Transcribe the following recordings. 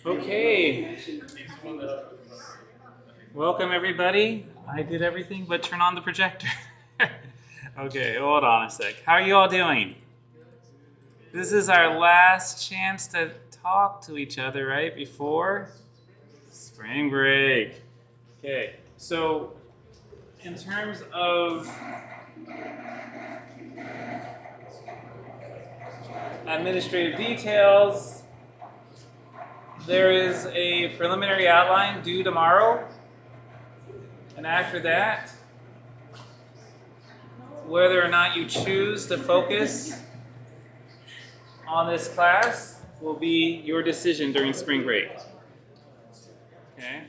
Okay. Welcome everybody. I did everything but turn on the projector. Okay, hold on a sec. How are you all doing? This is our last chance to talk to each other, right? Before spring break. Okay, so in terms of administrative details, there is a preliminary outline due tomorrow. And after that, whether or not you choose to focus on this class will be your decision during spring break. Okay.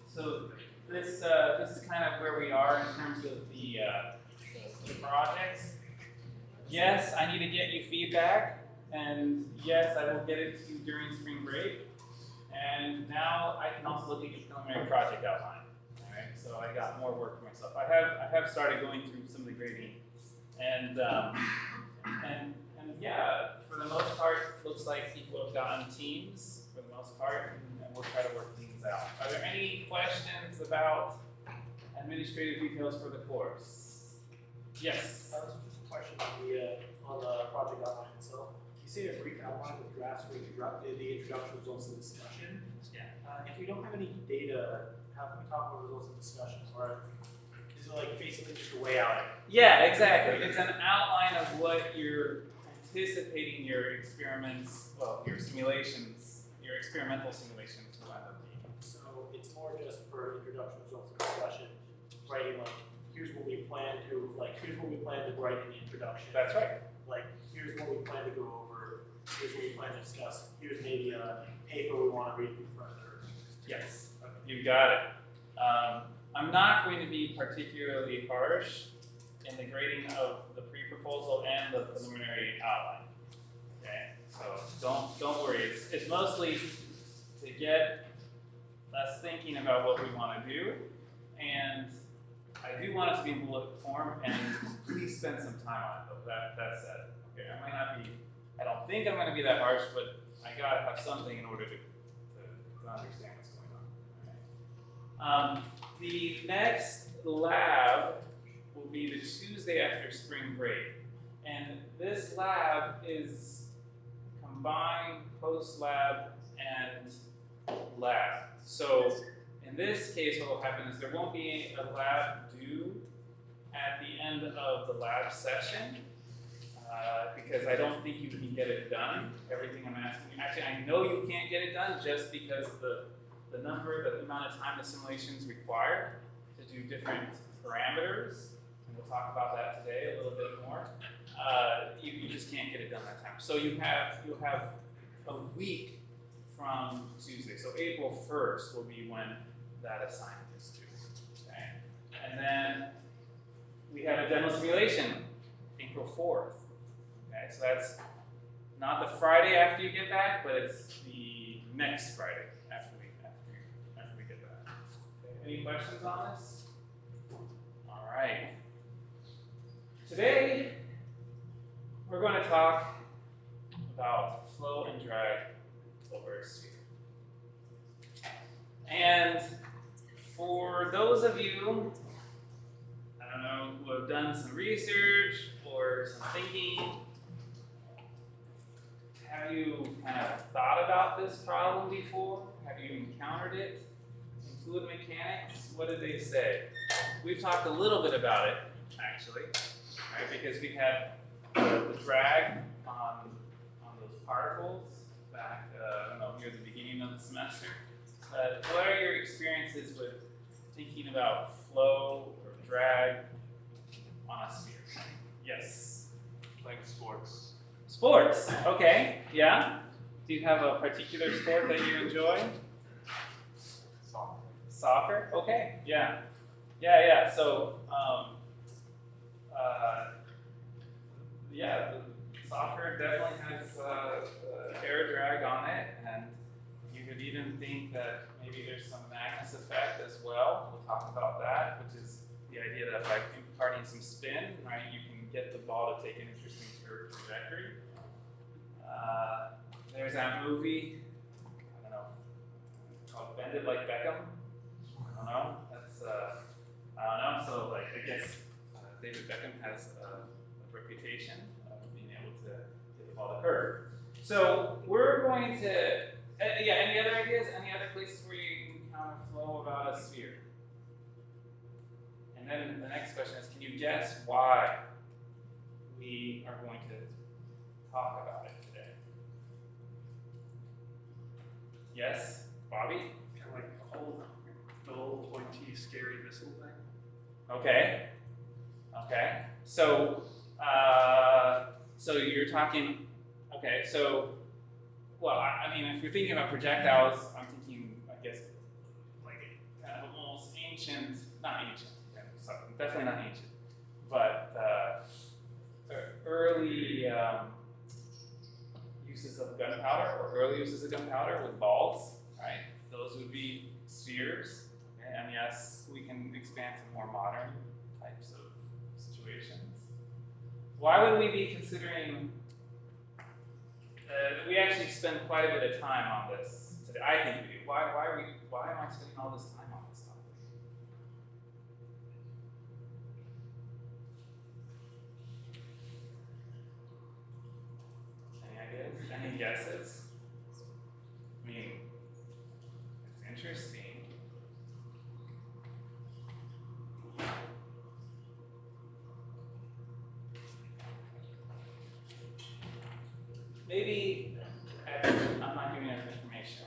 So this is kind of where we are in terms of the projects. Yes, I need to get you feedback, and yes, I will get it to you during spring break. And now I can also look at your preliminary project outline. All right, so I got more work for myself. I have started going through some of the grading, and yeah, for the most part, looks like people have gotten teams for the most part, and we'll try to work things out. Are there any questions about administrative details for the course? Yes. Just a question on the project outline itself. You say a brief outline with drafts for the introduction, results, and discussion. Yeah. If we don't have any data, how can we talk about results and discussion? Or is it like basically just a way out? Yeah, exactly. It's an outline of what you're anticipating your experiments, well, your simulations, your experimental simulations will end up being. So it's more just for introduction, results, and discussion, writing like, here's what we plan to, here's what we plan to write in the introduction. That's right. Like, here's what we plan to go over, here's what we plan to discuss, here's maybe a paper we want to read further. Yes, you got it. I'm not going to be particularly harsh in the grading of the pre-proposal and the preliminary outline. Okay, so don't worry. It's mostly to get us thinking about what we want to do, and I do want it to be in bullet form, and please spend some time on it. Though that said, okay, I might not be. I don't think I'm going to be that harsh, but I gotta have something in order to understand what's going on. The next lab will be the Tuesday after spring break, and this lab is combined post-lab and lab. So in this case, what will happen is there won't be a lab due at the end of the lab session because I don't think you can get it done. Everything I'm asking you, actually, I know you can't get it done just because the amount of time the simulations require to do different parameters, and we'll talk about that today a little bit more. You just can't get it done that time. So you'll have a week from Tuesday. So April 1st will be when that assignment is due. Okay? And then we have a demo simulation, April 4th. Okay, so that's not the Friday after you get back, but it's the next Friday after we get back. Okay, any questions on this? All right. Today we're going to talk about flow and drag over a sphere. And for those of you, I don't know, who have done some research or some thinking, have you kind of thought about this problem before? Have you encountered it in fluid mechanics? What did they say? We've talked a little bit about it, actually, right? Because we had the drag on those particles back the semester. But what are your experiences with thinking about flow or drag on a sphere? Yes. Playing sports. Sports. Okay. Yeah. Do you have a particular sport that you enjoy? Soccer. Soccer. Okay. Yeah. Yeah. So, yeah, the soccer definitely has air drag on it, and you could even think that maybe there's some Magnus effect as well. We'll talk about that, which is the idea that by imparting some spin, right, you can get the ball to take an interesting trajectory. There's that movie, I don't know, called Bend It Like Beckham. I don't know. That's I don't know. So like I guess David Beckham has a reputation of being able to get the ball to curve. So we're going to yeah. Any other ideas? Any other places where you encounter flow about a sphere? And then the next question is, can you guess why we are going to talk about it today? Yes, Bobby? Kind of like the whole dull, pointy, scary missile thing. Okay. Okay. So, so you're talking. Okay. So, well, I mean, if you're thinking about projectiles, I'm thinking, I guess, like kind of almost ancient, not ancient. Sorry, definitely not ancient, but early uses of gunpowder, or early uses of gunpowder with balls, right? Those would be spheres. Okay? And yes, we can expand to more modern types of situations. Why would we be considering? We actually spend quite a bit of time on this today. I think we do. Why am I spending all this time on this topic? Any ideas? Any guesses? I mean, it's interesting. Maybe I'm not giving enough information.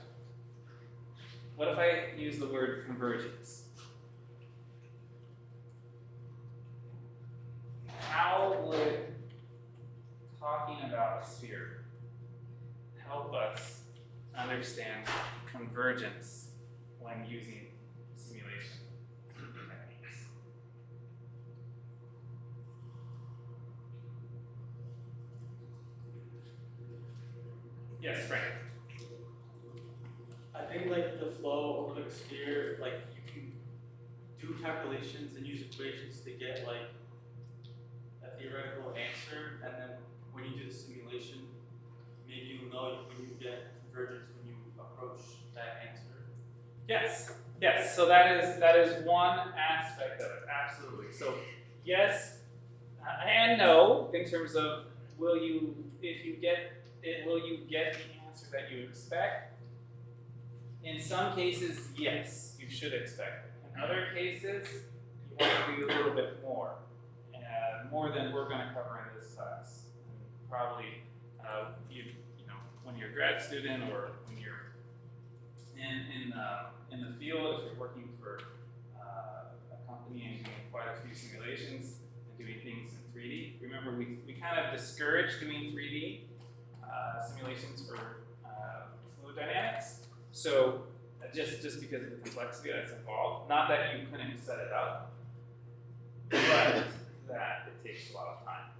What if I use the word convergence? How would talking about a sphere help us understand convergence when using simulation techniques? Yes, Frank. I think like the flow over the sphere, like you can do calculations and use equations to get like a theoretical answer, and then when you do the simulation, maybe you'll know when you get convergence when you approach that answer. Yes, yes. So that is one aspect of it. Absolutely. So yes and no in terms of will you get the answer that you expect? In some cases, yes, you should expect it. In other cases, you have to do a little bit more than we're going to cover in this class. And probably, you know, when you're a grad student or when you're in the field, if you're working for a company and doing quite a few simulations and doing things in 3D. Remember, we kind of discourage doing 3D simulations for fluid dynamics. So just because of the complexity that's involved, not that you couldn't set it up, but that it takes a lot of time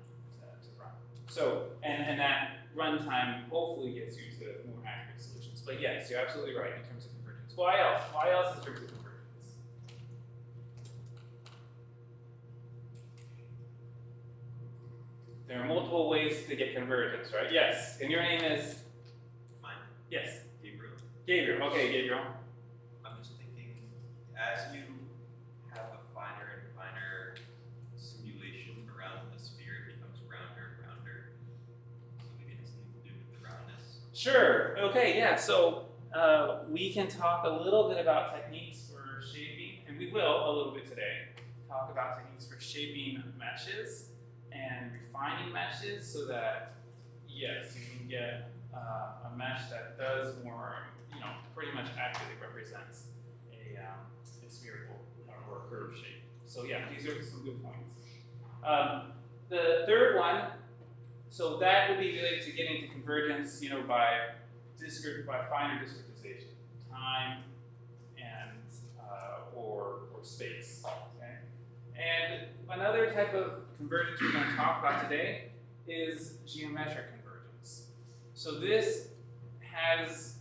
to run. So and that runtime hopefully gets you to more accurate solutions. But yes, you're absolutely right in terms of convergence. Why else? Why else in terms of convergence? There are multiple ways to get convergence, right? Yes. And your name is? Mine. Yes. Gabriel. Gabriel. Okay, Gabriel. I'm just thinking, as you have a finer and finer simulation around the sphere, it becomes rounder and rounder. So maybe it has something to do with the roundness. Sure. Okay. Yeah. So we can talk a little bit about techniques for shaping, and we will a little bit today. Talk about techniques for shaping meshes and refining meshes, so that yes, you can get a mesh that does more, pretty pretty much accurately represents a spherical or a curved shape. So yeah, these are some good points. The third one, so that would be related to getting to convergence, by finer discretization, time and or space. Okay, and another type of convergence we're going to talk about today is geometric convergence. So this has,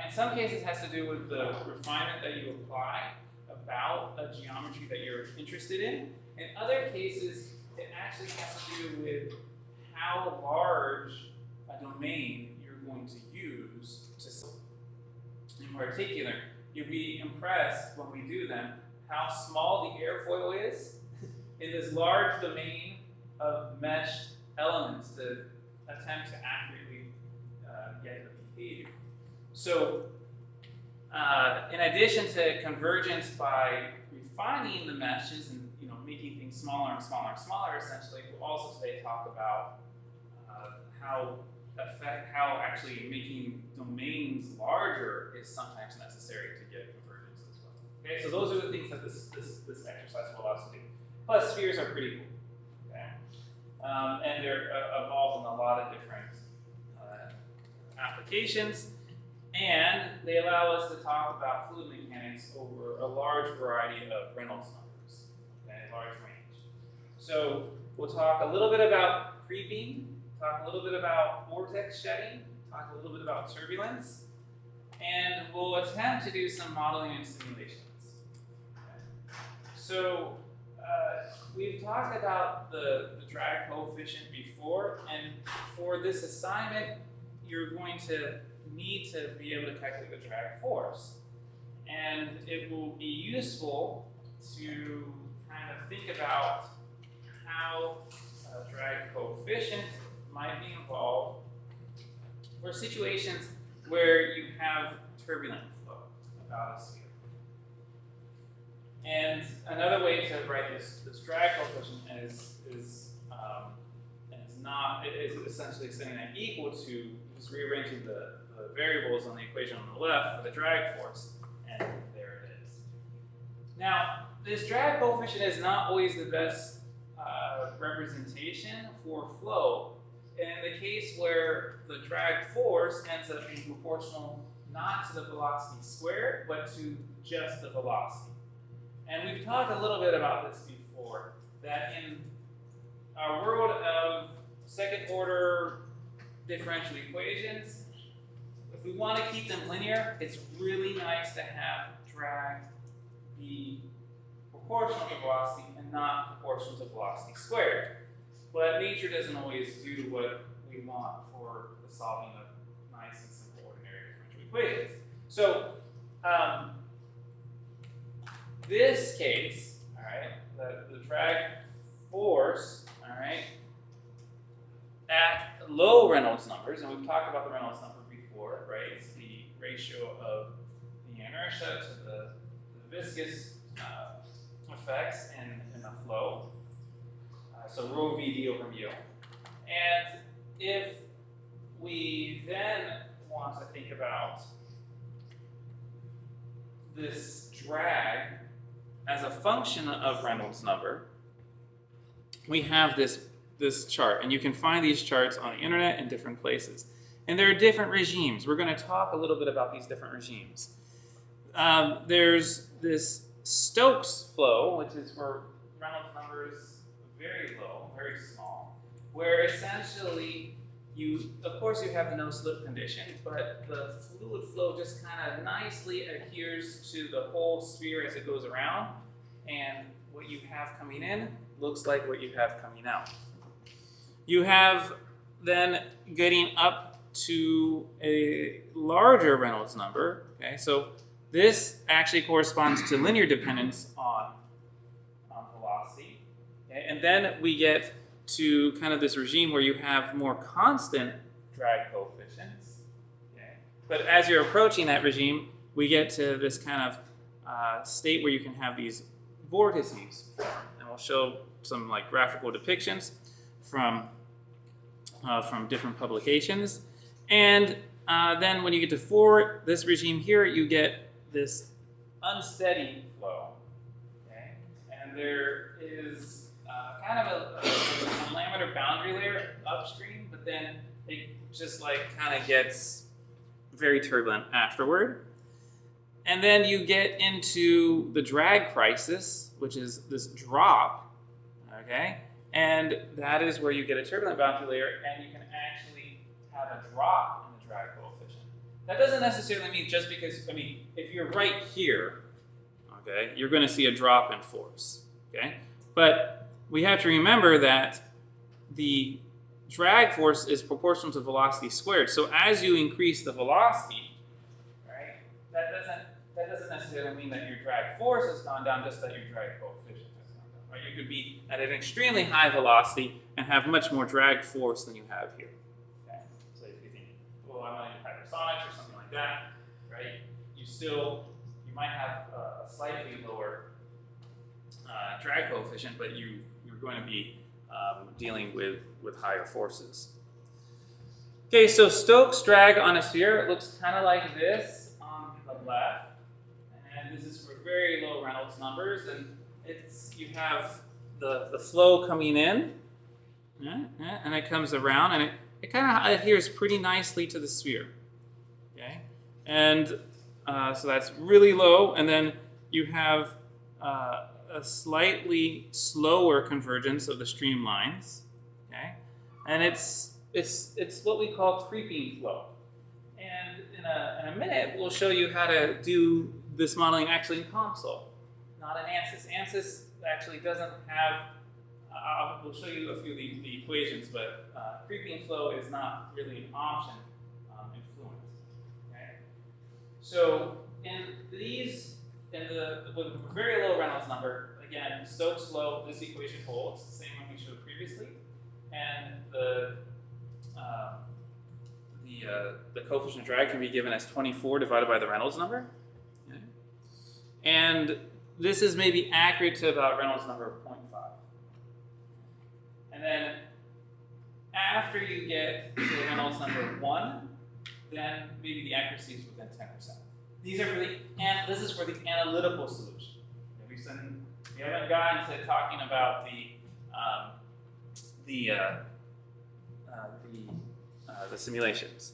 in some cases, has to do with the refinement that you apply about a geometry that you're interested in. In other cases, it actually has to do with how large a domain you're going to use to solve. In particular, you'll be impressed when we do them how small the airfoil is in this large domain of meshed elements to attempt to accurately get the behavior. So, in addition to convergence by refining the meshes and making things smaller and smaller and smaller, essentially, we'll also today talk about how actually making domains larger is sometimes necessary to get convergence as well. Okay, so those are the things that this exercise will allow us to do. Plus, spheres are pretty cool. Okay, and they're involved in a lot of different applications, and they allow us to talk about fluid mechanics over a large variety of Reynolds numbers, okay, a large range. So we'll talk a little bit about creeping, talk a little bit about vortex shedding, talk a little bit about turbulence, and we'll attempt to do some modeling and simulations. Okay. So we've talked about the drag coefficient before, and for this assignment, you're going to need to be able to calculate the drag force. And it will be useful to kind of think about how a drag coefficient might be involved for situations where you have turbulent flow about a sphere. And another way to write this drag coefficient is essentially saying that equal to just rearranging the variables on the equation on the left for the drag force, and there it is. Now, this drag coefficient is not always the best representation for flow. In the case where the drag force ends up being proportional not to the velocity squared, but to just the velocity. And we've talked a little bit about this before, that in our world of second order differential equations, if we want to keep them linear, it's really nice to have drag be proportional to velocity and not proportional to velocity squared. But nature doesn't always do what we want for the solving of nice and simple ordinary differential equations. So this case, all right, the drag force, all right, at low Reynolds numbers, and we've talked about the Reynolds number before, right? It's the ratio of the inertia to the viscous effects in a flow. So rho Vd over mu. And if we then want to think about this drag as a function of Reynolds number, we have this chart, and you can find these charts on the internet in different places. And there are different regimes. We're going to talk a little bit about these different regimes. There's this Stokes flow, which is where Reynolds number is very low, very small, where essentially of course you have the no slip condition, but the fluid flow just kind of nicely adheres to the whole sphere as it goes around, and what you have coming in looks like what you have coming out. You have then getting up to a larger Reynolds number, okay, so this actually corresponds to linear dependence on velocity, okay? And then we get to kind of this regime where you have more constant drag coefficients, okay? But as you're approaching that regime, we get to this kind of state where you can have these vortices form, and we'll show some like graphical depictions from different publications. And then when you get to 4, this regime here, you get this unsteady flow. Okay? And there is kind of a laminar boundary layer upstream, but then it just like kind of gets very turbulent afterward. And then you get into the drag crisis, which is this drop, okay? And that is where you get a turbulent boundary layer, and you can actually have a drop in the drag coefficient. That doesn't necessarily mean just because, I mean, if you're right here, okay, you're going to see a drop in force, okay? But we have to remember that the drag force is proportional to velocity squared. So as you increase the velocity, right, that doesn't necessarily mean that your drag force has gone down, just that your drag coefficient has gone down. Right? You could be at an extremely high velocity and have much more drag force than you have here. Okay? So if you think, well, I'm running hypersonics or something like that, right? You might have a slightly lower drag coefficient, but you're going to be dealing with higher forces. Okay, so Stokes drag on a sphere, it looks kind of like this on the left, and this is for very low Reynolds numbers, and you have the flow coming in, and it comes around, and it kind of adheres pretty nicely to the sphere. Okay, and so that's really low, and then you have a slightly slower convergence of the streamlines, okay, and it's what we call creeping flow. And in a minute, we'll show you how to do this modeling actually in COMSOL, not in Ansys. Ansys actually doesn't have. We'll show you a few of the equations, but creeping flow is not really an option in Fluent. Okay, so with a very low Reynolds number, again, Stokes low, this equation holds, the same one we showed previously, and the coefficient of drag can be given as 24 divided by the Reynolds number. Okay. And this is maybe accurate to about Reynolds number of 0.5. And then after you get to the Reynolds number of 1, then maybe the accuracy is within 10%. This is for the analytical solution. We haven't gotten to talking about the simulations.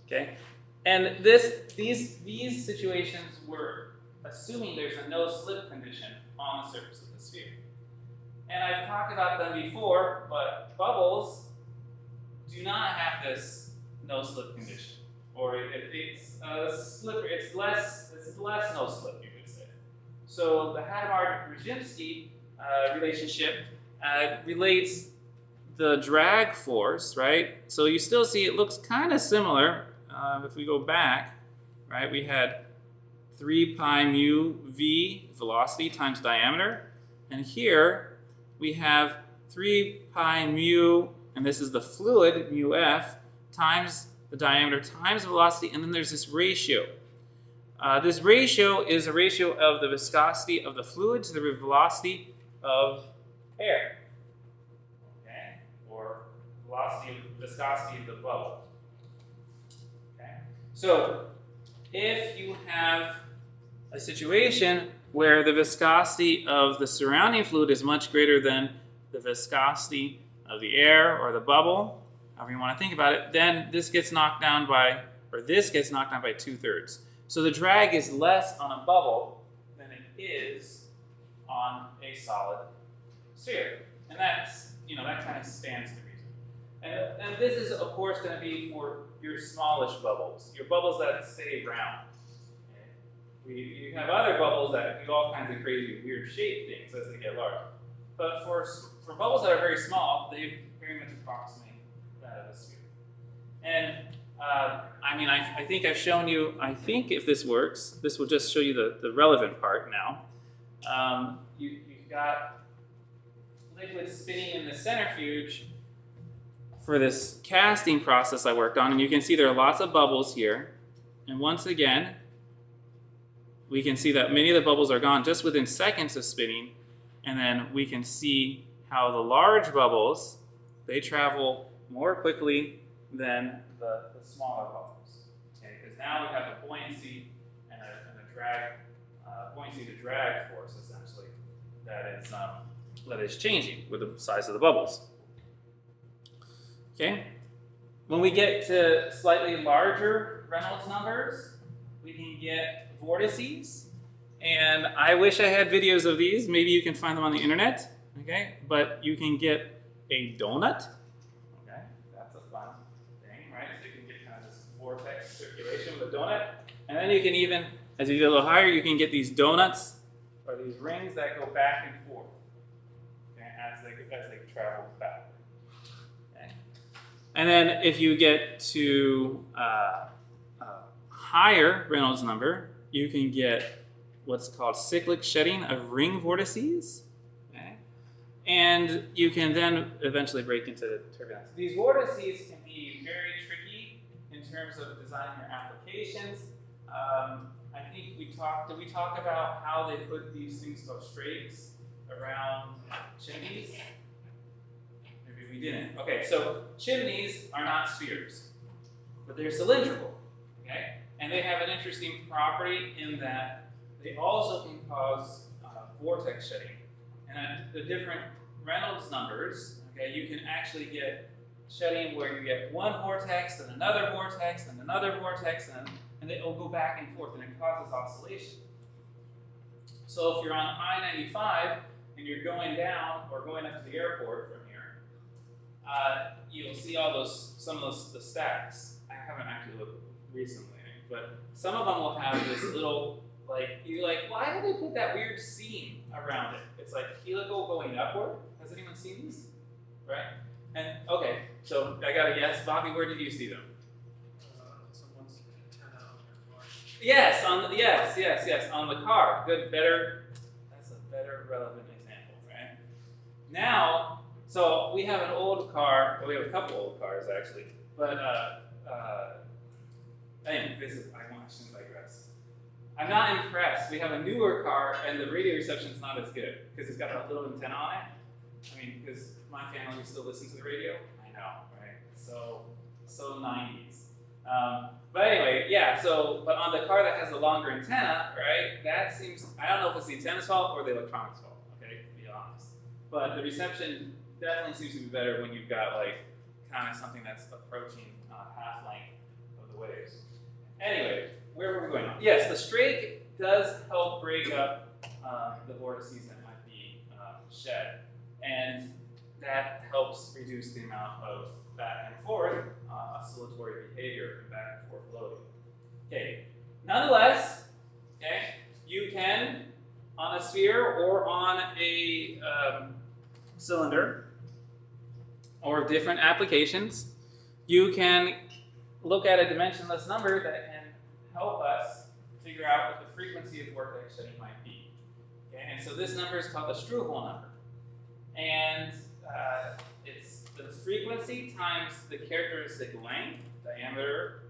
Okay, and these situations were assuming there's a no slip condition on the surface of the sphere. And I've talked about them before, but bubbles do not have this no slip condition, or it's slippery. It's less no slip, you could say. So the Hadamard-Brzezinski relationship relates the drag force, right? So you still see it looks kind of similar. If we go back, right, we had 3 pi mu v velocity times diameter, and here we have 3 pi mu, and this is the fluid, mu f, times the diameter times velocity, and then there's this ratio. This ratio is a ratio of the viscosity of the fluid to the velocity of air, okay, or viscosity of the bubble. Okay, so if you have a situation where the viscosity of the surrounding fluid is much greater than the viscosity of the air or the bubble, however you want to think about it, then this gets knocked down by, or this gets knocked down by 2/3. So the drag is less on a bubble than it is on a solid sphere. And that's, that kind of stands to reason. And this is, of course, going to be for your smallish bubbles, your bubbles that stay round. Okay? You have other bubbles that do all kinds of crazy, weird shape things as they get larger. But for bubbles that are very small, they very much approximate that of a sphere. And I think I've shown you, I think if this works, this will just show you the relevant part now. You've got liquid spinning in the centrifuge for this casting process I worked on, and you can see there are lots of bubbles here. And once again, we can see that many of the bubbles are gone just within seconds of spinning, and then we can see how the large bubbles, they travel more quickly than the smaller bubbles. that is changing with the size of the bubbles. Okay? When we get to slightly larger Reynolds numbers, we can get vortices. And I wish I had videos of these. Maybe you can find them on the internet. Okay? But you can get a donut. Okay? That's a fun thing, right? So you can get kind of this vortex circulation with a donut. And then you can even, as you get a little higher, you can get these donuts or these rings that go back and forth, okay, as they travel back. Okay. And then if you get to higher Reynolds number, you can get what's called cyclic shedding of ring vortices. Okay. And you can then eventually break into turbulence. These vortices can be very tricky in terms of designing your applications. I think did we talk about how they put these things called strakes around chimneys? Maybe we didn't. Okay, so chimneys are not spheres, but they're cylindrical, okay? And they have an interesting property in that they also can cause vortex shedding. And at the different Reynolds numbers, okay, you can actually get shedding where you get one vortex, then another vortex, then another vortex, and they will go back and forth, and it causes oscillation. So if you're on I-95 and you're going down or going up to the airport from here, you'll see some of the stacks. I haven't actually looked recently, but some of them will have this little, you're like, why did they put that weird seam around it? It's like helical going upward. Has anyone seen these? Right? And okay, so I got to guess, Bobby, where did you see them? Someone's antenna on their car. Yes, on the car. Good, better. That's a better relevant example, right? Now, so we have an old car. Well, we have a couple old cars actually, but anyway, I shouldn't digress. I'm not impressed. We have a newer car, and the radio reception is not as good because it's got a little antenna on it. I mean, because my family still listens to the radio. I know, right? So 90s. But anyway, yeah, but on the car that has a longer antenna, right, that seems, I don't know if it's the antenna's fault or the electronics fault, okay, to be honest. But the reception definitely seems to be better when you've got, kind of something that's approaching half length of the waves. Anyway, where were we going on? Yes, the strake does help break up the vortices that might be shed. And that helps reduce the amount of back and forth oscillatory behavior and back and forth loading. Okay, nonetheless, okay, you can, on a sphere or on a cylinder, or different applications, you can look at a dimensionless number that can help us figure out what the frequency of vortex shedding might be. Okay, and so this number is called the Struble number. And it's the frequency times the characteristic length, diameter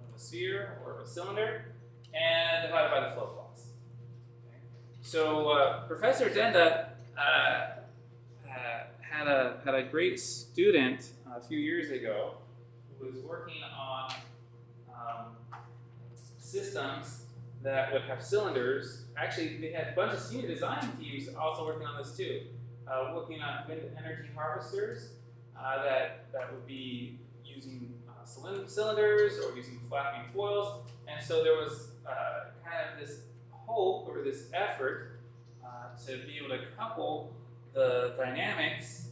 of a sphere or of a cylinder, and divided by the flow clause. Okay. So Professor Denda had a great student a few years ago who was working on systems that would have cylinders. Actually, they had a bunch of senior design teams also working on this too. Looking at wind energy harvesters that would be using cylinders or using flapping foils. And so there was kind of this hope or this effort to be able to couple the dynamics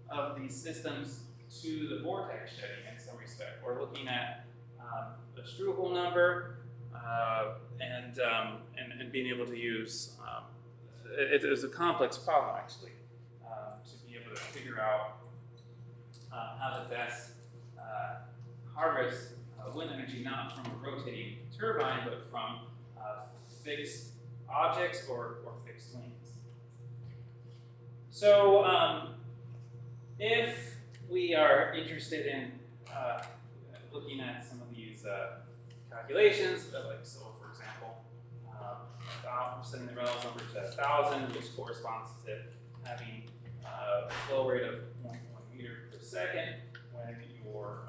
of these systems to the vortex shedding in some respect. We're looking at the Struble number and being able to use, it was a complex problem actually. To be able to figure out how to best harvest wind energy not from a rotating turbine, but from fixed objects or fixed wings. So if we are interested in looking at some of these calculations, so for example, I'm setting the Reynolds number to 1,000, which corresponds to having a flow rate of 0.1 meter per second when your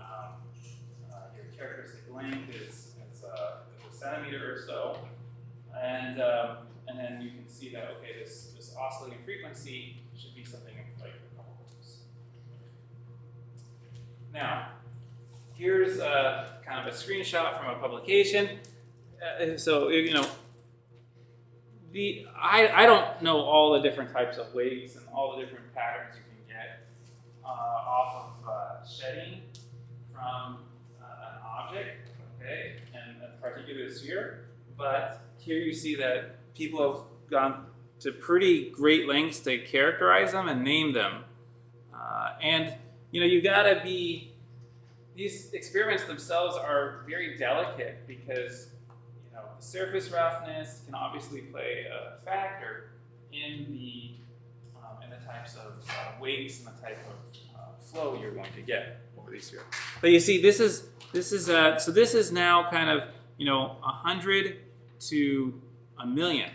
characteristic length is a centimeter or so, and then you can see that this oscillating frequency should be something like a couple volts. Now, here's kind of a screenshot from a publication. So you know, I don't know all the different types of weights and all the different patterns you can get off of shedding from an object, okay, and a particular sphere. But here you see that people have gone to pretty great lengths to characterize them and name them. And you know, you gotta be, these experiments themselves are very delicate because you know, the surface roughness can obviously play a factor in the types of weights and the type of flow you're going to get over these spheres. But you see, this is now kind of, you know, 100 to 1,000,000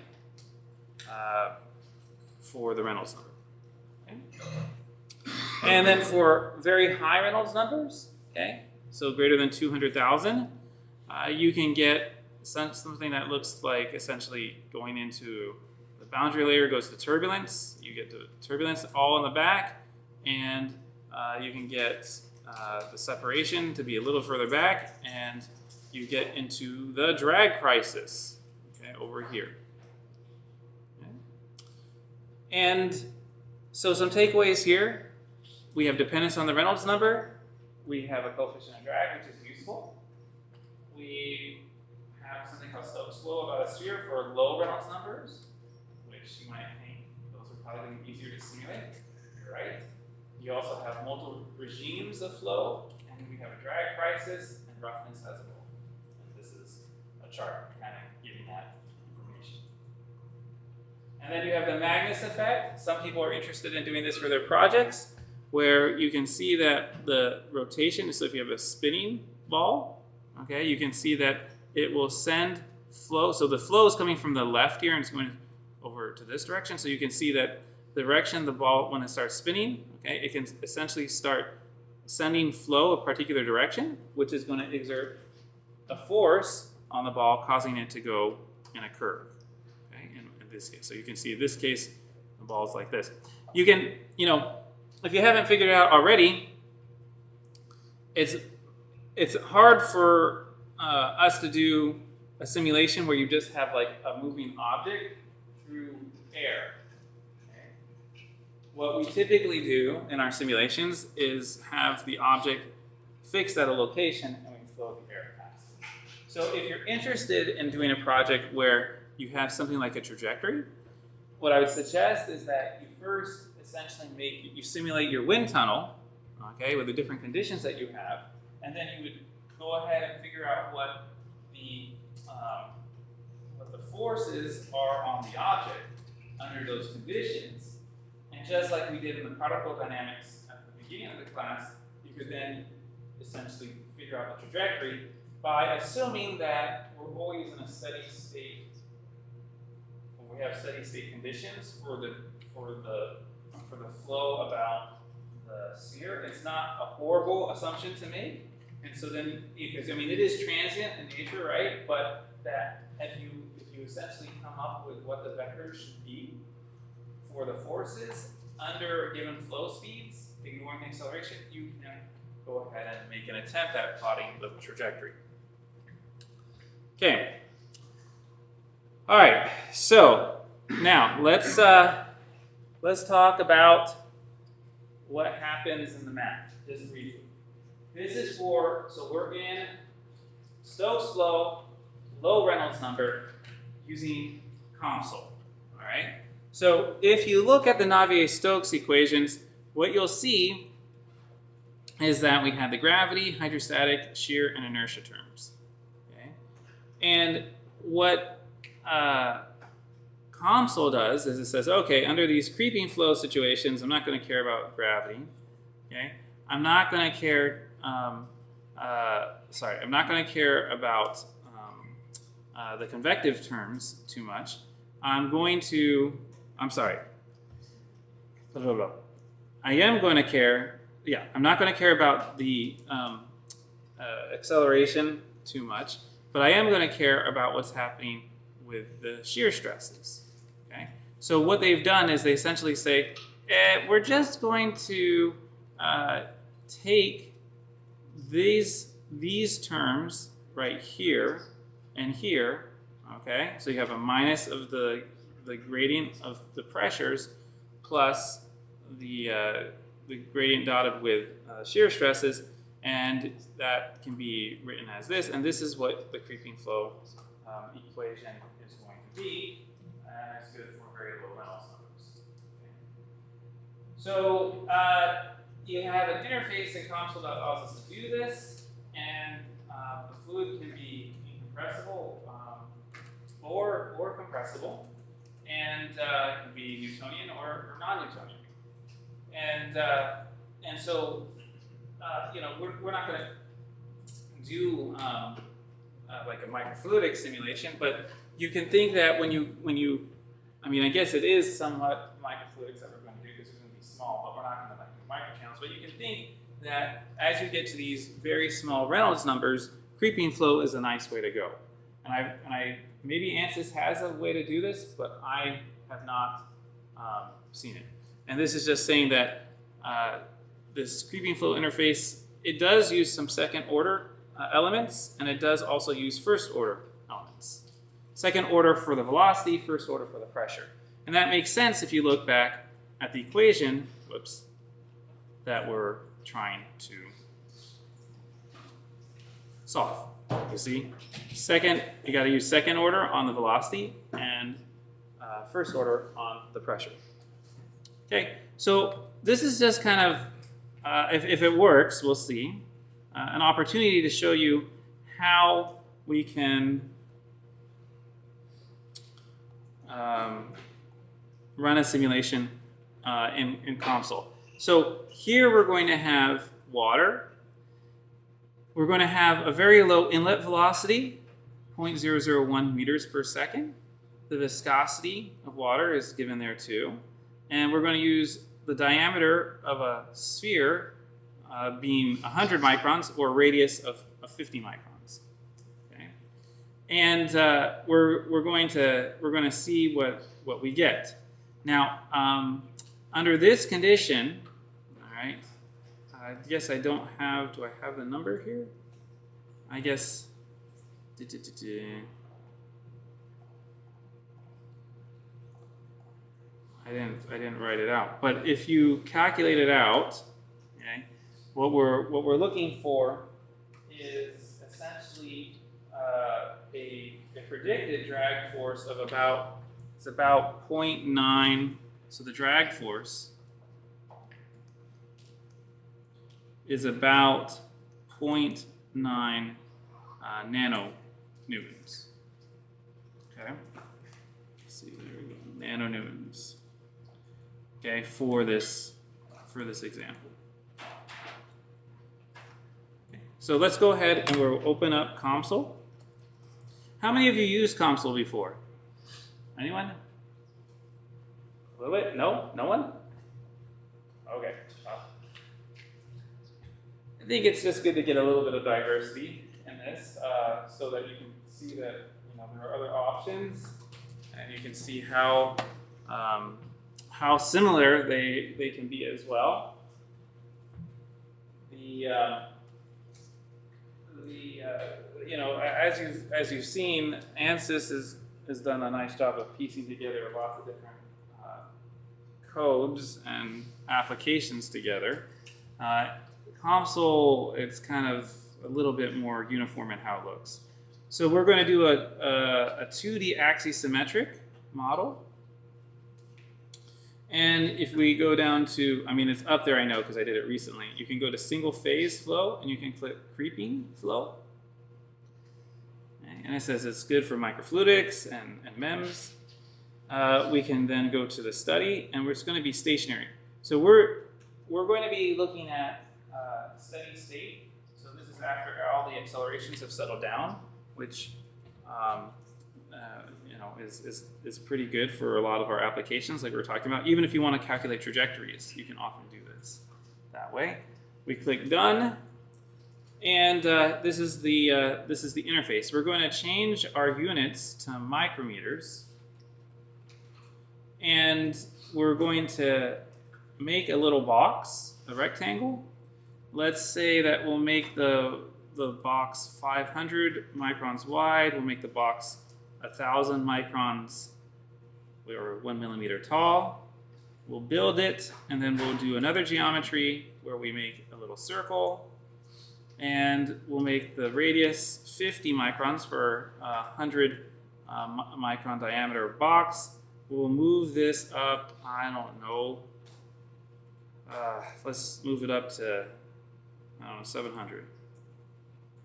for the Reynolds number. Okay? And then for very high Reynolds numbers, okay, so greater than 200,000, you can get something that looks like essentially going into the boundary layer goes to turbulence. You get the turbulence all in the back, and you can get the separation to be a little further back, and you get into the drag crisis, okay, over here. Okay. And so some takeaways here. We have dependence on the Reynolds number. We have a coefficient of drag, which is useful. We have something called Stokes flow about a sphere for low Reynolds numbers, which you might think those are probably going to be easier to simulate. You're right. You also have multiple regimes of flow, and we have a drag crisis and roughness as well. And this is a chart kind of giving that information. And then you have the Magnus effect. Some people are interested in doing this for their projects, where you can see that the rotation, so if you have a spinning ball, okay, you can see that it will send flow. So the flow is coming from the left here and it's going over to this direction. So you can see that the direction of the ball, when it starts spinning, okay, it can essentially start sending flow a particular direction, which is going to exert a force on the ball, causing it to go in a curve, okay, in this case. So you can see in this case, the ball is like this. You can, you know, if you haven't figured it out already, it's hard for us to do a simulation where you just have like a moving object through air. Okay. What we typically do in our simulations is have the object fixed at a location and we flow the air past. So if you're interested in doing a project where you have something like a trajectory, what I would suggest is that you first essentially you simulate your wind tunnel, okay, with the different conditions that you have, and then you would go ahead and figure out what the forces are on the object under those conditions. And just like we did in the particle dynamics at the beginning of the class, you could then essentially figure out the trajectory by assuming that we're always in a steady state, or we have steady state conditions for the flow about the sphere. It's not a horrible assumption to make. And so then, because I mean, it is transient in nature, right? But that if you essentially come up with what the vectors should be for the forces under given flow speeds, ignoring the acceleration, you can go ahead and make an attempt at plotting the trajectory. Okay. All right. So now let's talk about what happens in the math, just briefly. This is so we're in Stokes flow, low Reynolds number, using COMSOL, all right? So if you look at the Navier-Stokes equations, what you'll see is that we have the gravity, hydrostatic, shear, and inertia terms, okay? And what COMSOL does is it says, okay, under these creeping flow situations, I'm not going to care about gravity, okay? I'm not going to care, I'm not going to care about the convective terms too much. I am going to care, I'm not going to care about the acceleration too much, but I am going to care about what's happening with the shear stresses. Okay? So what they've done is they essentially say, we're just going to take these terms right here and here, okay? So you have a minus of the gradient of the pressures plus the gradient dotted with shear stresses, and that can be written as this, and this is what the creeping flow equation is going to be, and it's good for very low Reynolds numbers. Okay. So you have an interface in COMSOL that allows us to do this, and the fluid can be incompressible or compressible, and it can be Newtonian or non-Newtonian. And so you know, we're not going to do like a microfluidic simulation, but you can think that when you, I mean, I guess it is somewhat microfluidics that we're going to do because it's going to be small, but we're not going to like do microchannels. But you can think that as you get to these very small Reynolds numbers, creeping flow is a nice way to go. And I maybe Ansys has a way to do this, but I have not seen it. And this is just saying that this creeping flow interface, it does use some second order elements, and it does also use first order elements. Second order for the velocity, first order for the pressure. And that makes sense if you look back at the equation, whoops, that we're trying to solve. You see, second, you got to use second order on the velocity and first order on the pressure. Okay, so this is just kind of, if it works, we'll see, an opportunity to show you how we can run a simulation in COMSOL. So here we're going to have water. We're going to have a very low inlet velocity, 0.001 meters per second. The viscosity of water is given there too. And we're going to use the diameter of a sphere being 100 microns or a radius of 50 microns. Okay? And we're going to see what we get. Now, under this condition, all right, I guess I don't have, do I have the number here? I guess, I didn't write it out. But if you calculate it out, okay, what we're looking for is essentially a predicted drag force of about 0.9. So the drag force is about 0.9 nanonewtons. Okay, let's see, there we go, nanonewtons. Okay, for this example. Okay. So let's go ahead and we'll open up COMSOL. How many of you used COMSOL before? Anyone? A little bit? No? No one? Okay. Well, I think it's just good to get a little bit of diversity in this, so that you can see that there are other options, and you can see how similar they can be as well. As you've seen, Ansys has done a nice job of piecing together lots of different codes and applications together. COMSOL, it's kind of a little bit more uniform in how it looks. So we're going to do a 2D axisymmetric model. And if we go down to, I mean, it's up there, I know, because I did it recently. You can go to single phase flow, and you can click creeping flow. Okay, and it says it's good for microfluidics and MEMS. We can then go to the study, and it's going to be stationary. So we're going to be looking at steady state. So this is after all the accelerations have settled down, which is pretty good for a lot of our applications, like we were talking about. Even if you want to calculate trajectories, you can often do this that way. We click done, and this is the interface. We're going to change our units to micrometers, and we're going to make a little box, a rectangle. Let's say that we'll make the box 500 microns wide. We'll make the box 1,000 microns or 1 millimeter tall. We'll build it, and then we'll do another geometry where we make a little circle, and we'll make the radius 50 microns for a 100 micron diameter box. We'll move this up, I don't know, let's move it up to, I don't know, 700.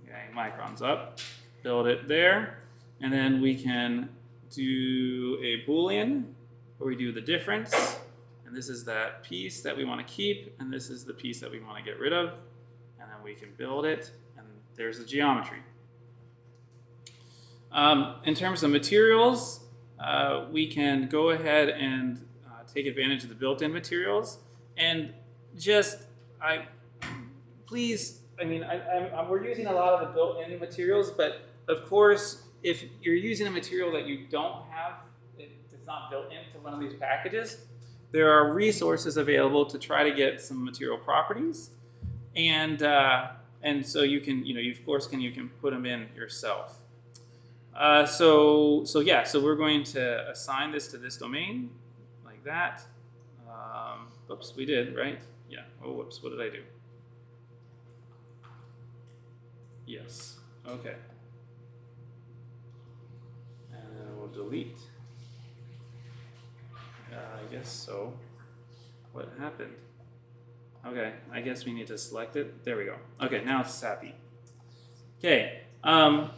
Okay, microns up, build it there, and then we can do a Boolean where we do the difference, and this is that piece that we want to keep, and this is the piece that we want to get rid of, and then we can build it, and there's the geometry. In terms of materials, we can go ahead and take advantage of the built-in materials, and just, we're using a lot of the built-in materials, but of course, if you're using a material that you don't have, it's not built into one of these packages, there are resources available to try to get some material properties, and so you can, of course, you can put them in yourself. So we're going to assign this to this domain, like that. Oops, we did, right? Yeah. Oh, whoops, what did I do? Yes. Okay. And then we'll delete. I guess so. What happened? Okay, I guess we need to select it. There we go. Okay, now it's happy. Okay. All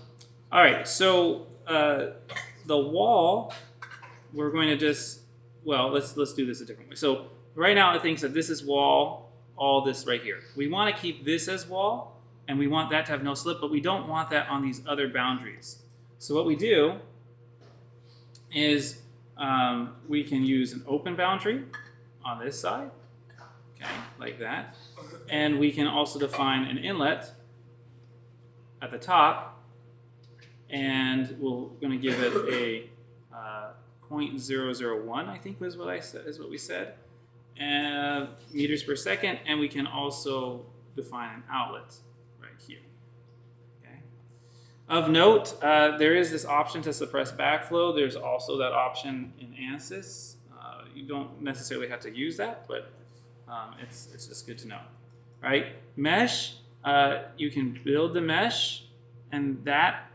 right. So the wall, we're going to just, well, let's do this a different way. So right now it thinks that this is wall, all this right here. We want to keep this as wall, and we want that to have no slip, but we don't want that on these other boundaries. So what we do is we can use an open boundary on this side, okay, like that. And we can also define an inlet at the top, and we're going to give it a 0.001, I think is what we said, meters per second, and we can also define an outlet right here. Okay. Of note, there is this option to suppress backflow. There's also that option in Ansys. You don't necessarily have to use that, but it's just good to know. Right? Mesh, you can build the mesh, and that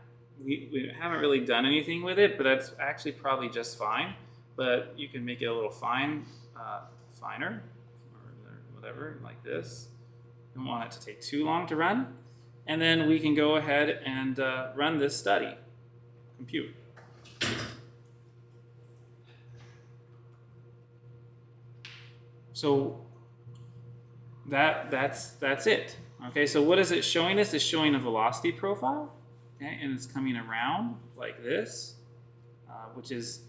we haven't really done anything with it, but that's actually probably just fine. But you can make it a little finer, or whatever, like this. Don't want it to take too long to run. And then we can go ahead and run this study. Compute. So that's it. Okay, so what is it showing us? It's showing a velocity profile, okay, and it's coming around like this, which is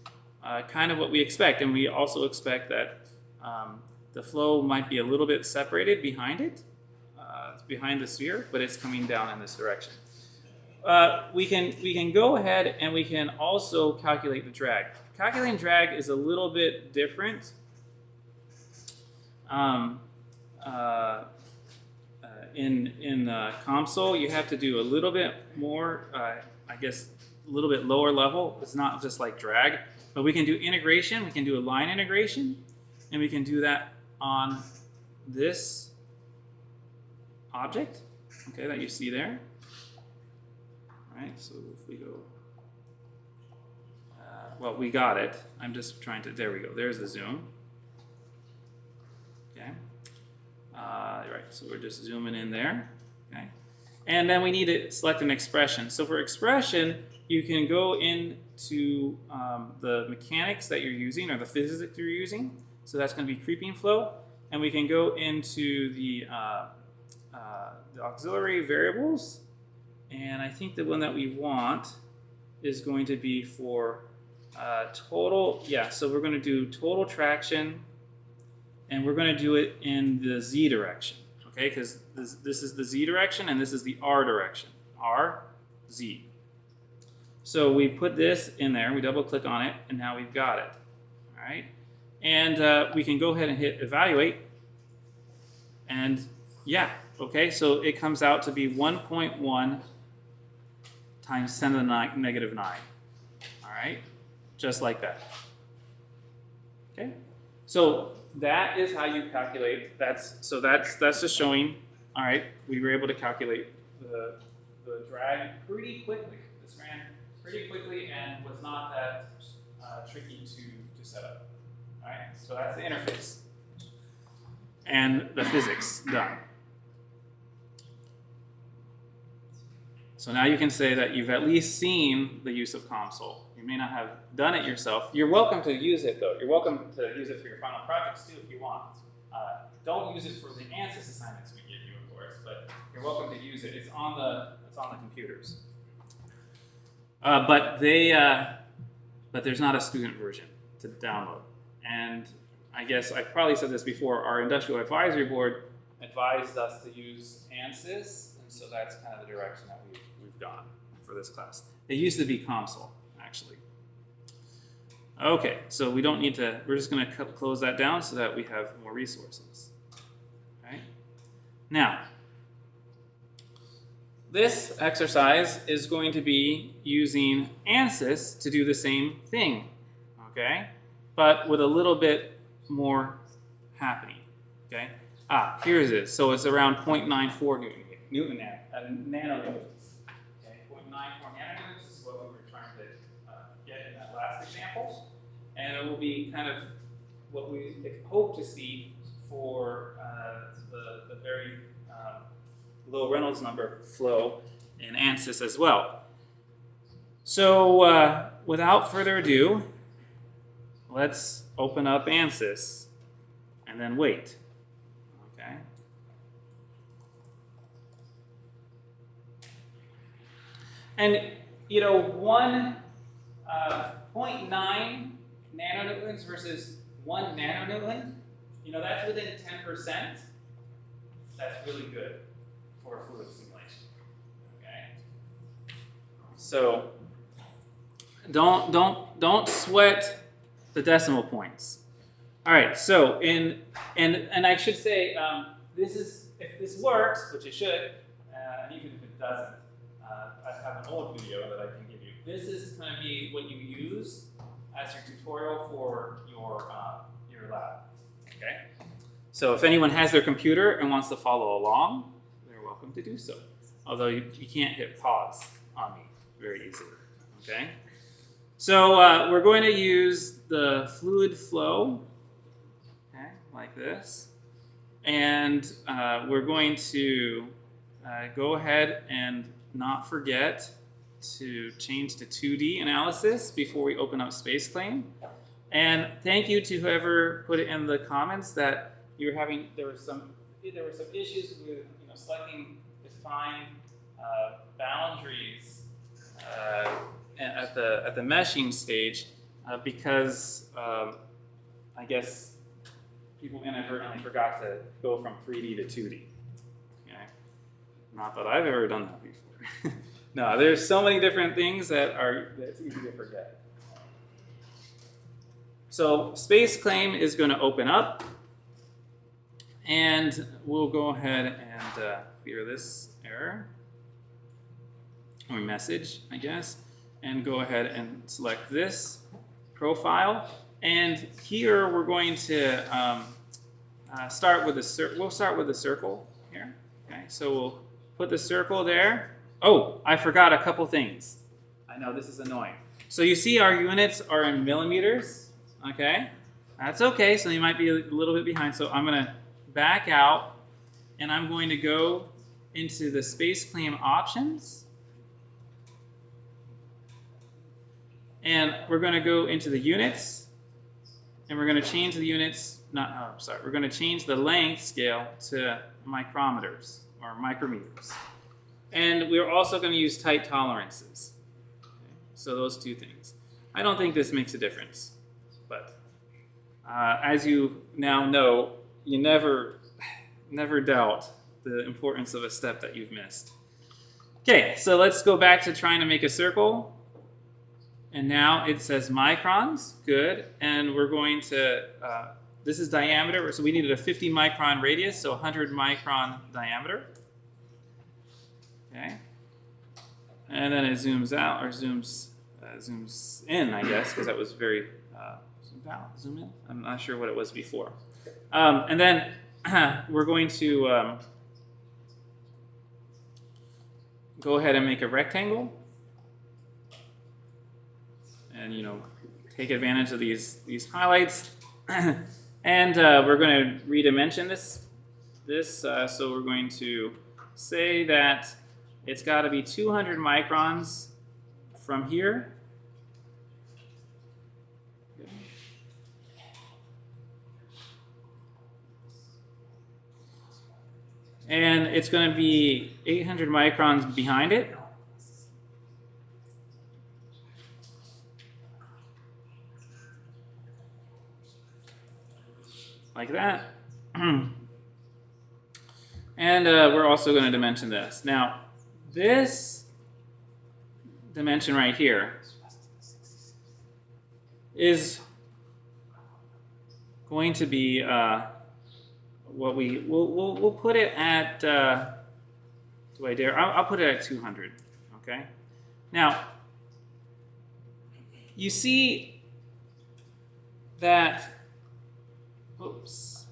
kind of what we expect. And we also expect that the flow might be a little bit separated behind it. It's behind the sphere, but it's coming down in this direction. We can go ahead and we can also calculate the drag. Calculating drag is a little bit different. In COMSOL, you have to do a little bit more, I guess, a little bit lower level. It's not just like drag, but we can do integration. We can do a line integration, and we can do that on this object, okay, that you see there. All right, so if we go, well, we got it. I'm just trying to, there we go. There's the zoom. Okay. Right, so we're just zooming in there, okay? And then we need to select an expression. So for expression, you can go into the mechanics that you're using or the physics that you're using. So that's going to be creeping flow. And we can go into the auxiliary variables. And I think the one that we want is going to be for total, yeah, so we're going to do total traction. And we're going to do it in the z direction, okay? Because this is the z direction and this is the r direction, r, z. So we put this in there, we double click on it, and now we've got it, all right? And we can go ahead and hit evaluate, And yeah, okay, so it comes out to be 1.1 times 10 to the negative 9. All right, just like that. Okay, so that is how you calculate. That's just showing. All right, we were able to calculate the drag pretty quickly. This ran pretty quickly and was not that tricky to set up. All right, so that's the interface and the physics done. So now you can say that you've at least seen the use of COMSOL. You may not have done it yourself. You're welcome to use it though. You're welcome to use it for your final projects too if you want. Don't use it for the Ansys assignments we give you, of course, but you're welcome to use it. It's on the computers. But there's not a student version to download. And I guess I probably said this before. Our industrial advisory board advised us to use Ansys, and so that's kind of the direction that we've gone for this class. It used to be COMSOL, actually. Okay, so we don't need to. We're just going to close that down so that we have more resources. Okay. Now, this exercise is going to be using Ansys to do the same thing, okay? But with a little bit more happening, okay? Here it is. So it's around 0.94 nanonewtons. Okay, 0.94 nanonewtons is what we were trying to get in that last example. And it will be kind of what we hope to see for the very low Reynolds number flow in Ansys as well. So without further ado, let's open up Ansys and then wait. Okay. And you know, 0.9 nanonewtons versus 1 nanonewton, you know, that's within 10%. That's really good for a fluid simulation. Okay. So don't sweat the decimal points. All right. So and I should say this is, if this works, which it should, and even if it doesn't, I have an old video that I can give you. This is going to be what you use as your tutorial for your lab. Okay. So if anyone has their computer and wants to follow along, they're welcome to do so. Although you can't hit pause on me very easily. Okay. So we're going to use the fluid flow, okay, like this, and we're going to go ahead and not forget to change to 2D analysis before we open up SpaceClaim. And thank you to whoever put it in the comments that you were having. There were some issues with selecting defined boundaries at the meshing stage because I guess people inadvertently forgot to go from 3D to 2D. Okay? Not that I've ever done that before. No, there's so many different things that's easy to forget. So SpaceClaim is going to open up, and we'll go ahead and clear this error or message, I guess, and go ahead and select this profile. And here we're going to start with we'll start with a circle here. Okay, so we'll put the circle there. Oh, I forgot a couple things. I know this is annoying. So you see our units are in millimeters. Okay, that's okay. So you might be a little bit behind. So I'm going to back out, and I'm going to go into the SpaceClaim options. And we're going to go into the units, and we're going to change the units, we're going to change the length scale to micrometers or micrometers. And we're also going to use tight tolerances. Okay, so those two things. I don't think this makes a difference, but as you now know, you never doubt the importance of a step that you've missed. Okay, so let's go back to trying to make a circle. And now it says microns, good. And we're going to this is diameter, so we needed a 50 micron radius, so 100 micron diameter. Okay. And then it zooms out, or zooms in, I guess, because that was very, zoomed out, zoom in? I'm not sure what it was before. And then we're going to go ahead and make a rectangle. And, you know, take advantage of these highlights. And we're going to redimension this. So we're going to say that it's got to be 200 microns from here. And it's going to be 800 microns behind it. Like that. And we're also going to dimension this. Now, this dimension right here is going to be what we'll put it at. Do I dare? I'll put it at 200. Okay. Now, you see that. Oops.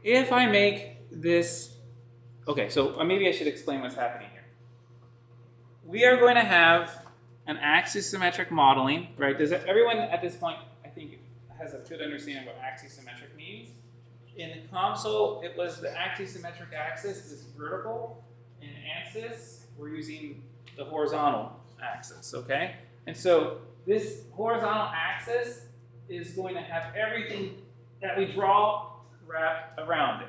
If I make this, okay, so maybe I should explain what's happening here. We are going to have an axisymmetric modeling, right? Does everyone at this point, I think, has a good understanding of what axisymmetric means? In COMSOL, it was the axisymmetric axis is vertical. In Ansys, we're using the horizontal axis, okay? And so this horizontal axis is going to have everything that we draw wrapped around it,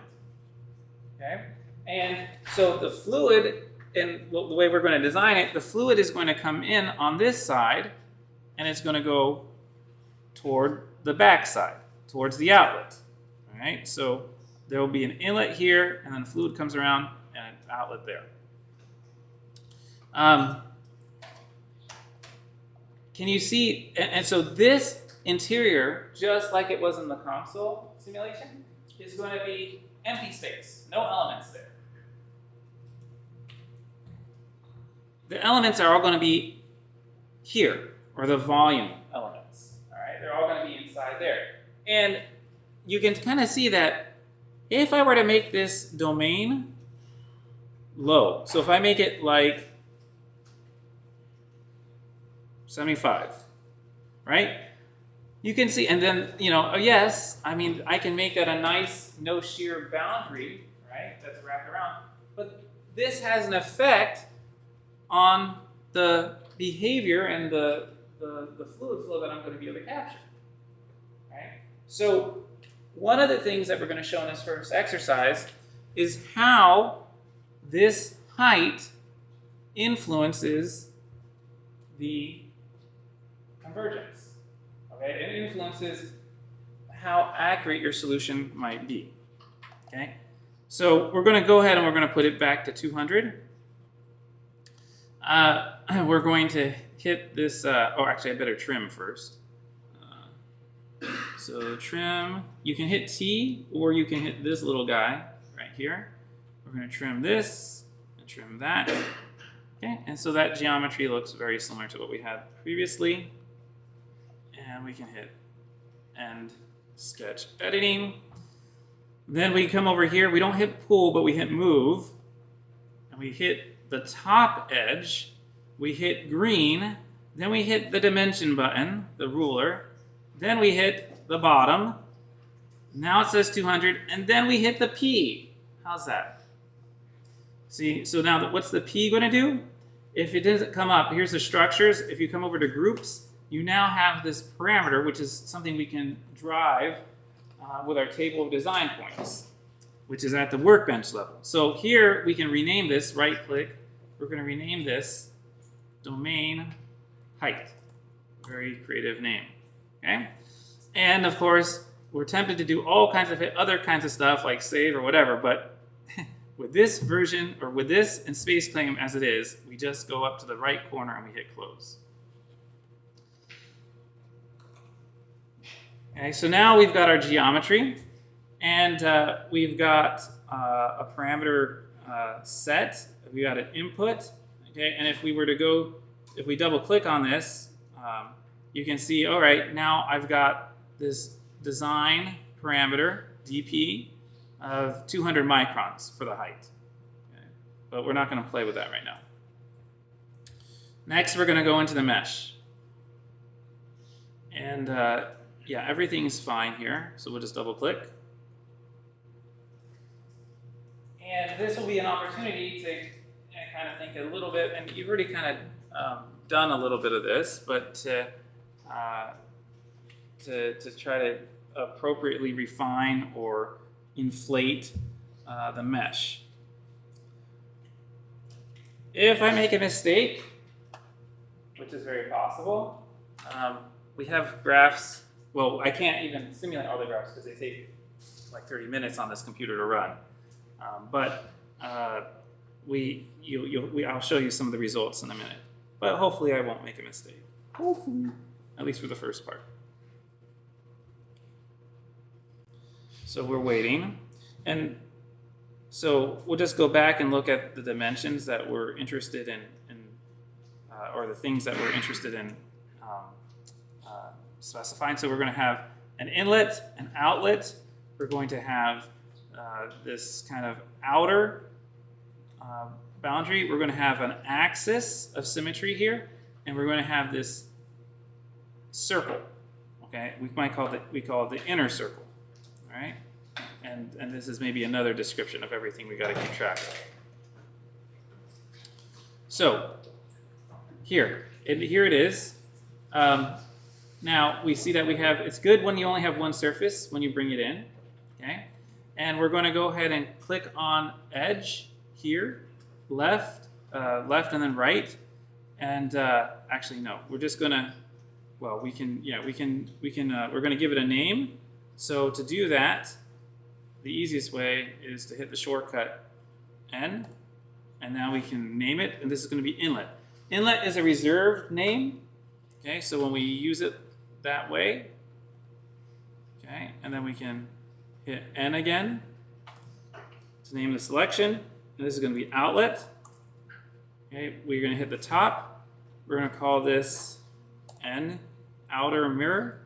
okay? And so the fluid, and the way we're going to design it, the fluid is going to come in on this side, and it's going to go toward the back side, towards the outlet, all right? So there will be an inlet here, and then fluid comes around, and an outlet there. Can you see, and so this interior, just like it was in the COMSOL simulation, is going to be empty space, no elements there. The elements are all going to be here, or the volume elements. All right, they're all going to be inside there. And you can kind of see that if I were to make this domain low, so if I make it like 75, right? You can see, and then, you know, yes, I mean, I can make that a nice no shear boundary, right, that's wrapped around, but this has an effect on the behavior and the fluid flow that I'm going to be able to capture, right? So one of the things that we're going to show in this first exercise is how this height influences the convergence. Okay, it influences how accurate your solution might be. Okay, so we're going to go ahead and we're going to put it back to 200. We're going to hit this. Oh, actually, I better trim first. So trim. You can hit T, or you can hit this little guy right here. We're going to trim this and trim that. Okay, and so that geometry looks very similar to what we had previously. And we can hit end sketch editing. Then we come over here. We don't hit pull, but we hit move. And we hit the top edge. We hit green. Then we hit the dimension button, the ruler. Then we hit the bottom. Now it says 200. And then we hit the P. How's that? See, so now what's the P going to do? If it doesn't come up, here's the structures. If you come over to groups, you now have this parameter, which is something we can drive with our table of design points, which is at the workbench level. So here we can rename this, right click. We're going to rename this domain height. Very creative name. Okay? And of course, we're tempted to do all kinds of other kinds of stuff like save or whatever, but with this version, or with this and space claim as it is, we just go up to the right corner and we hit close. Okay, so now we've got our geometry, and we've got a parameter set. We got an input. Okay, and if we were to go, if we double click on this, you can see, all right, now I've got this design parameter, DP, of 200 microns for the height. Okay, but we're not going to play with that right now. Next, we're going to go into the mesh. And yeah, everything's fine here, so we'll just double click. And this will be an opportunity to kind of think a little bit, and you've already kind of done a little bit of this, but to try to appropriately refine or inflate the mesh. If I make a mistake, which is very possible, we have graphs. Well, I can't even simulate all the graphs because they take like 30 minutes on this computer to run. I'll show you some of the results in a minute. But hopefully I won't make a mistake. Hopefully, at least for the first part. So we're waiting. And so we'll just go back and look at the dimensions that we're interested in or the things that we're interested in specifying. So we're going to have an inlet, an outlet. We're going to have this kind of outer boundary. We're going to have an axis of symmetry here, and we're going to have this circle. Okay, we call it the inner circle. All right, and this is maybe another description of everything we got to keep track of. So here it is. Now we see that we have. It's good when you only have one surface when you bring it in. Okay, and we're going to go ahead and click on edge here, left, and then right. And actually, no, we're just going to. Well, we're going to give it a name. So to do that, the easiest way is to hit the shortcut N, and now we can name it. And this is going to be inlet. Inlet is a reserved name. Okay, so when we use it that way, okay, and then we can hit N again to name the selection, and this is going to be outlet. Okay, we're going to hit the top. We're going to call this N, outer mirror.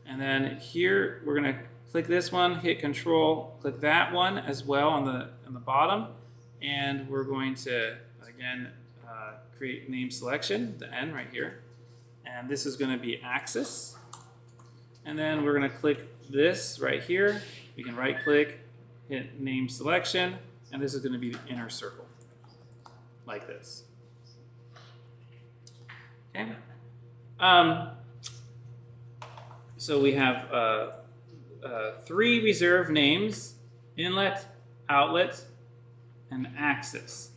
And then here we're going to click this one, hit Control, click that one as well on the bottom, and we're going to again create name selection, the N right here, and this is going to be axis. And then we're going to click this right here. We can right click, hit name selection, and this is going to be the inner circle, like this. Okay. So we have 3 reserved names: inlet, outlet, and axis.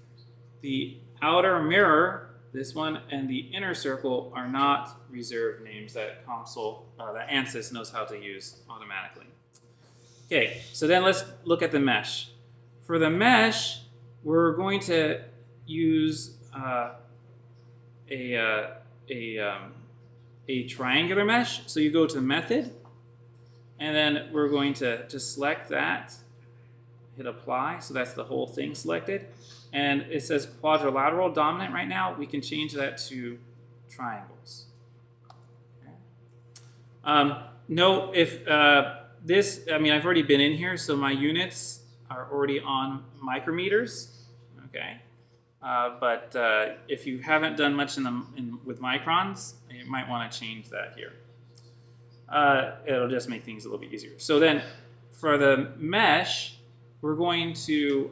The outer mirror, this one, and the inner circle are not reserved names that COMSOL, that Ansys knows how to use automatically. Okay, so then let's look at the mesh. For the mesh, we're going to use a triangular mesh. So you go to method, and then we're going to just select that, hit apply, so that's the whole thing selected. And it says quadrilateral dominant right now. We can change that to triangles. Okay. Note if I've already been in here, so my units are already on micrometers. Okay. But if you haven't done much with microns, you might want to change that here. It'll just make things a little bit easier. So then for the mesh, we're going to,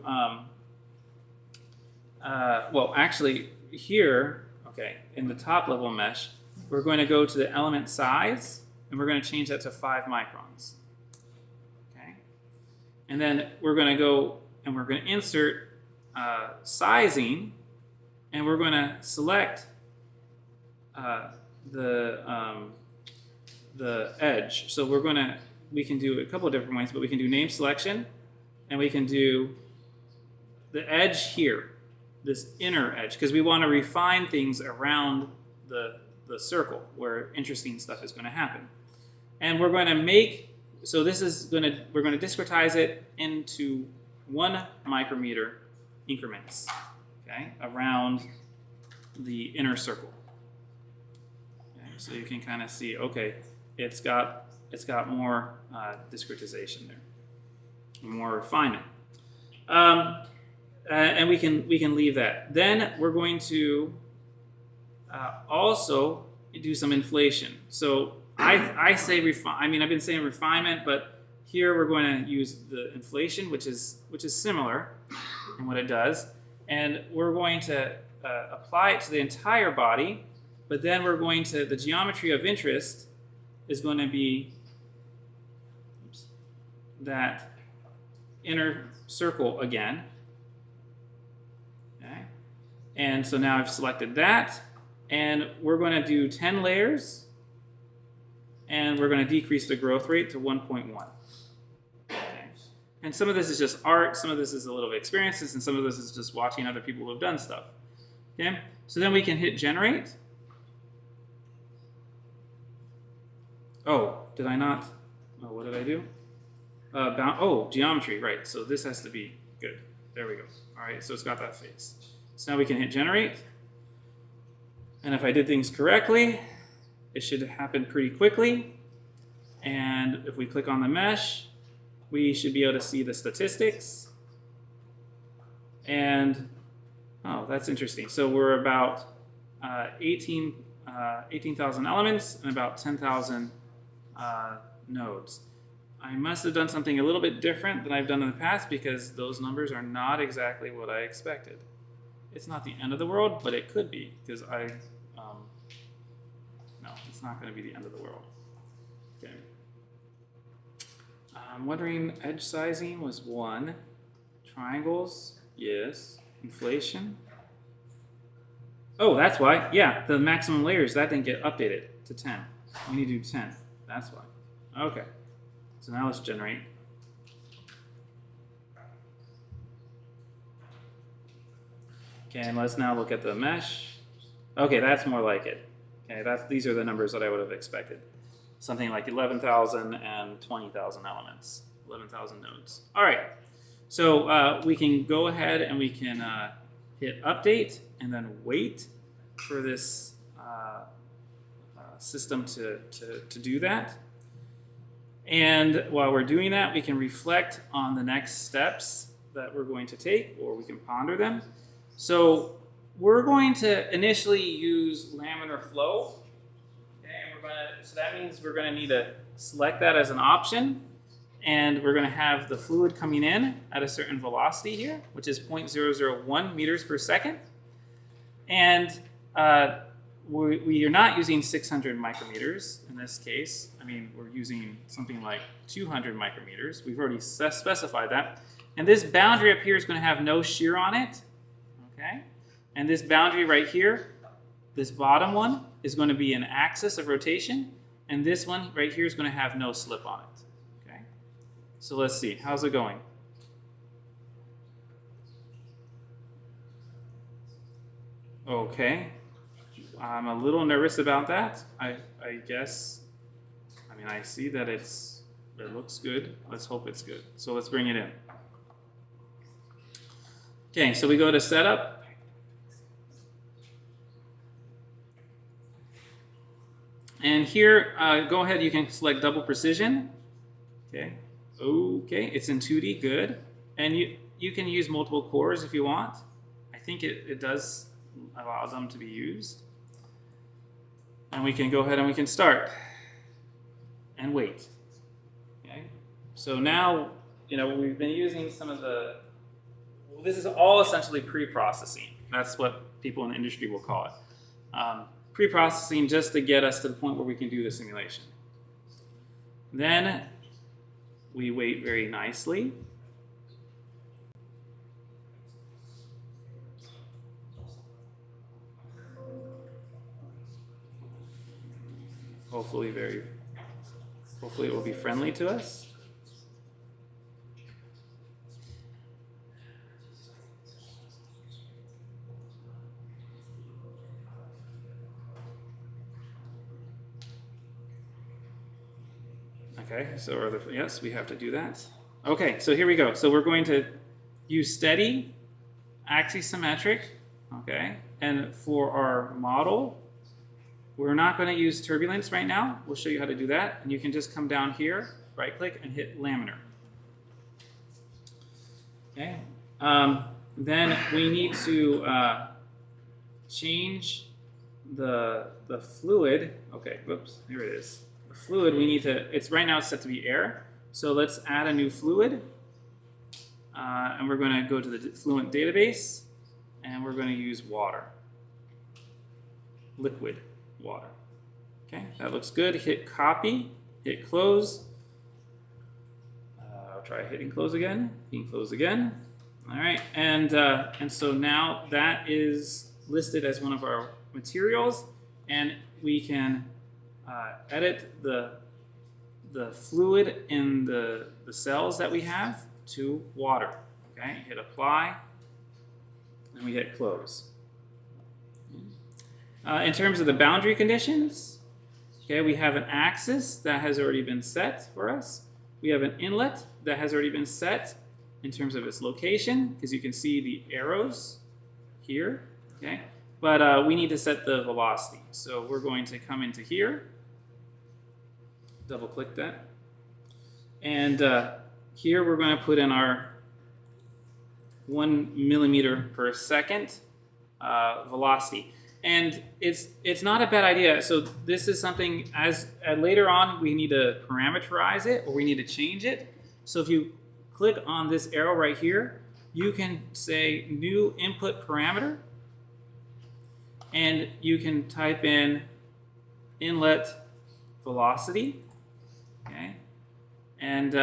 well, actually here, okay, in the top level mesh, we're going to go to the element size, and we're going to change that to 5 microns. Okay. And then we're going to go and we're going to insert sizing, and we're going to select the edge. So we can do a couple of different ways, but we can do name selection, and we can do the edge here, this inner edge, because we want to refine things around the the circle where interesting stuff is going to happen. And we're going to make, so this is going to, we're going to discretize it into 1 micrometer increments, okay, around the inner circle. Okay, so you can kind of see, okay, it's got more discretization there, more refinement. And we can leave that. Then we're going to also do some inflation. So I say I've been saying refinement, but here we're going to use the inflation, which is similar in what it does, and we're going to apply it to the entire body. But then we're going to, the geometry of interest is going to be that inner circle again. Okay. And so now I've selected that, and we're going to do 10 layers, and we're going to decrease the growth rate to 1.1. Okay. And some of this is just art, some of this is a little bit experiences, and some of this is just watching other people who have done stuff. Okay. So then we can hit generate. Oh, did I not? Oh, what did I do? Geometry, right. So this has to be good. There we go. All right, so it's got that face. So now we can hit generate. And if I did things correctly, it should happen pretty quickly. And if we click on the mesh, we should be able to see the statistics. And, oh, that's interesting. So we're about 18,000 elements and about 10,000 nodes. I must have done something a little bit different than I've done in the past because those numbers are not exactly what I expected. It's not the end of the world, but it could be because no, it's not going to be the end of the world. Okay. I'm wondering, edge sizing was 1. Triangles, yes. Inflation. Oh, that's why. Yeah, the maximum layers, that didn't get updated to 10. We need to do 10. That's why. Okay. So now let's generate. Okay, and let's now look at the mesh. Okay, that's more like it. Okay, these are the numbers that I would have expected. Something like 11,000 and 20,000 elements, 11,000 nodes. All right, so we can go ahead and we can hit update and then wait for this system to do that. And while we're doing that, we can reflect on the next steps that we're going to take, or we can ponder them. So we're going to initially use Laminar Flow. Okay, and so that means we're going to need to select that as an option. And we're going to have the fluid coming in at a certain velocity here, which is 0.001 meters per second. And we are not using 600 micrometers in this case. I mean, we're using something like 200 micrometers. We've already specified that. And this boundary up here is going to have no shear on it. Okay? And this boundary right here, this bottom one, is going to be an axis of rotation. And this one right here is going to have no slip on it. Okay? So let's see. How's it going? Okay. I'm a little nervous about that. I guess, I mean, I see that it looks good. Let's hope it's good. So let's bring it in. Okay, so we go to setup. And here, go ahead, you can select double precision. Okay, it's in 2D, good. And you can use multiple cores if you want. I think it does allow them to be used. And we can go ahead and we can start and wait. Okay. So now, we've been using some of this is all essentially pre-processing. That's what people in the industry will call it. Pre-processing just to get us to the point where we can do the simulation. Then we wait very nicely. Hopefully it will be friendly to us. Okay, so yes, we have to do that. Okay, so here we go. So we're going to use steady, axisymmetric, okay? And for our model, we're not going to use turbulence right now. We'll show you how to do that. And you can just come down here, right click, and hit laminar. Okay. Then we need to change the fluid. Okay, whoops, here it is. The fluid we need to, it's right now set to be air. So let's add a new fluid. And we're going to go to the Fluent database, and we're going to use water. Liquid water. Okay, that looks good. Hit copy, hit close. I'll try hitting close again. Hitting close again. All right, and so now that is listed as one of our materials, and we can edit the fluid in the cells that we have to water. Okay, hit apply, and we hit close. In terms of the boundary conditions, okay, we have an axis that has already been set for us. We have an inlet that has already been set in terms of its location, because you can see the arrows here, okay? But we need to set the velocity. So we're going to come into here, double click that. And here we're going to put in our 1 millimeter per second velocity. And it's not a bad idea. So this is something as later on we need to parameterize it, or we need to change it. So if you click on this arrow right here, you can say new input parameter, and you can type in inlet velocity, okay? And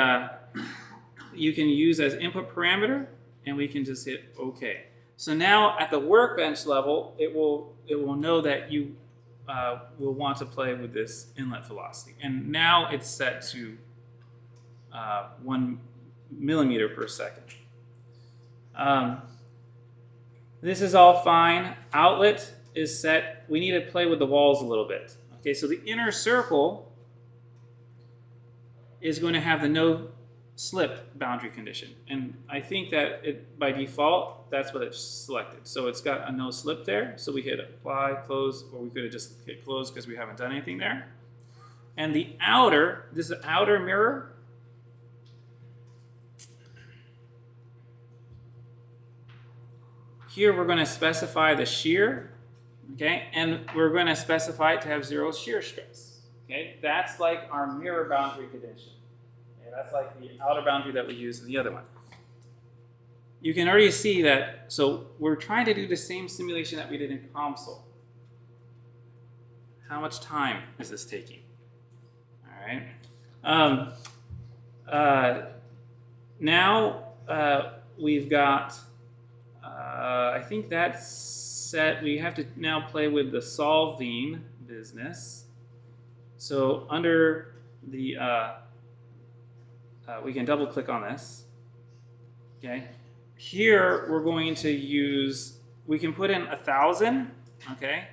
you can use as input parameter, and we can just hit OK. So now at the workbench level, it will know that you will want to play with this inlet velocity. And now it's set to 1 millimeter per second. This is all fine. Outlet is set. We need to play with the walls a little bit. Okay, so the inner circle is going to have the no slip boundary condition. And I think that by default, that's what it's selected. So it's got a no slip there. So we hit apply, close, or we could have just hit close because we haven't done anything there. And the outer, this is the outer mirror. Here we're going to specify the shear, okay? And we're going to specify it to have 0 shear stress, okay? That's like our mirror boundary condition. Okay? That's like the outer boundary that we use in the other one. You can already see that, so we're trying to do the same simulation that we did in COMSOL. How much time is this taking? All right. Now we've got, I think that's set. We have to now play with the solving business. So under the, we can double click on this. Okay. Here we're going to use, we can put in 1,000. Okay.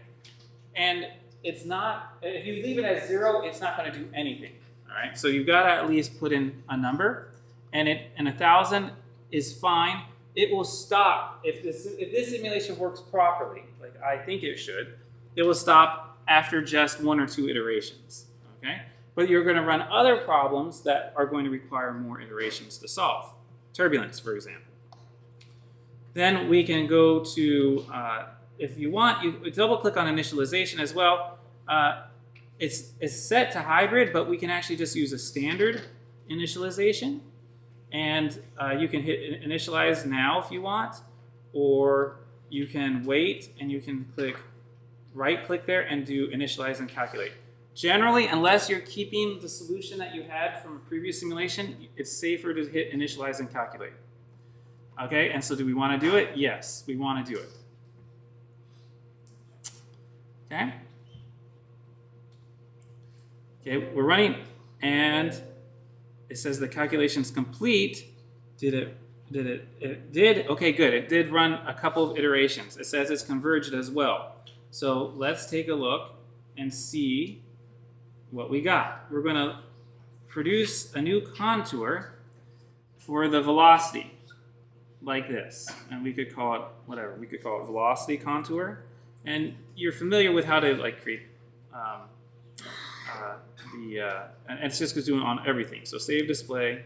And it's not, if you leave it at 0, it's not going to do anything. All right. So you've got to at least put in a number, and 1,000 is fine. It will stop if this simulation works properly, like I think it should. It will stop after just 1 or 2 iterations. Okay. But you're going to run other problems that are going to require more iterations to solve. Turbulence, for example. Then we can go to, if you want, you double click on initialization as well. It's set to hybrid, but we can actually just use a standard initialization. And you can hit initialize now if you want, or you can wait and you can right click there and do initialize and calculate. Generally, unless you're keeping the solution that you had from a previous simulation, it's safer to hit initialize and calculate. Okay, and so do we want to do it? Yes, we want to do it. Okay. Okay, we're running, and it says the calculation's complete. It did? Okay, good. It did run a couple of iterations. It says it's converged as well. So let's take a look and see what we got. We're going to produce a new contour for the velocity, like this. And we could call it whatever. We could call it velocity contour. And you're familiar with how to like create and it's just doing it on everything. So save display.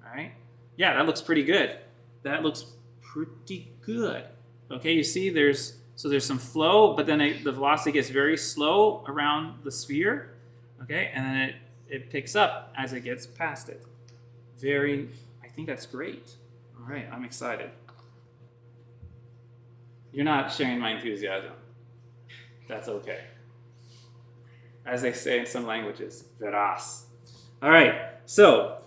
All right. Yeah, that looks pretty good. That looks pretty good. Okay, you see there's some flow, but then the velocity gets very slow around the sphere. Okay, and then it picks up as it gets past it. I think that's great. All right, I'm excited. You're not sharing my enthusiasm. That's okay. As they say in some languages, veraz. All right, so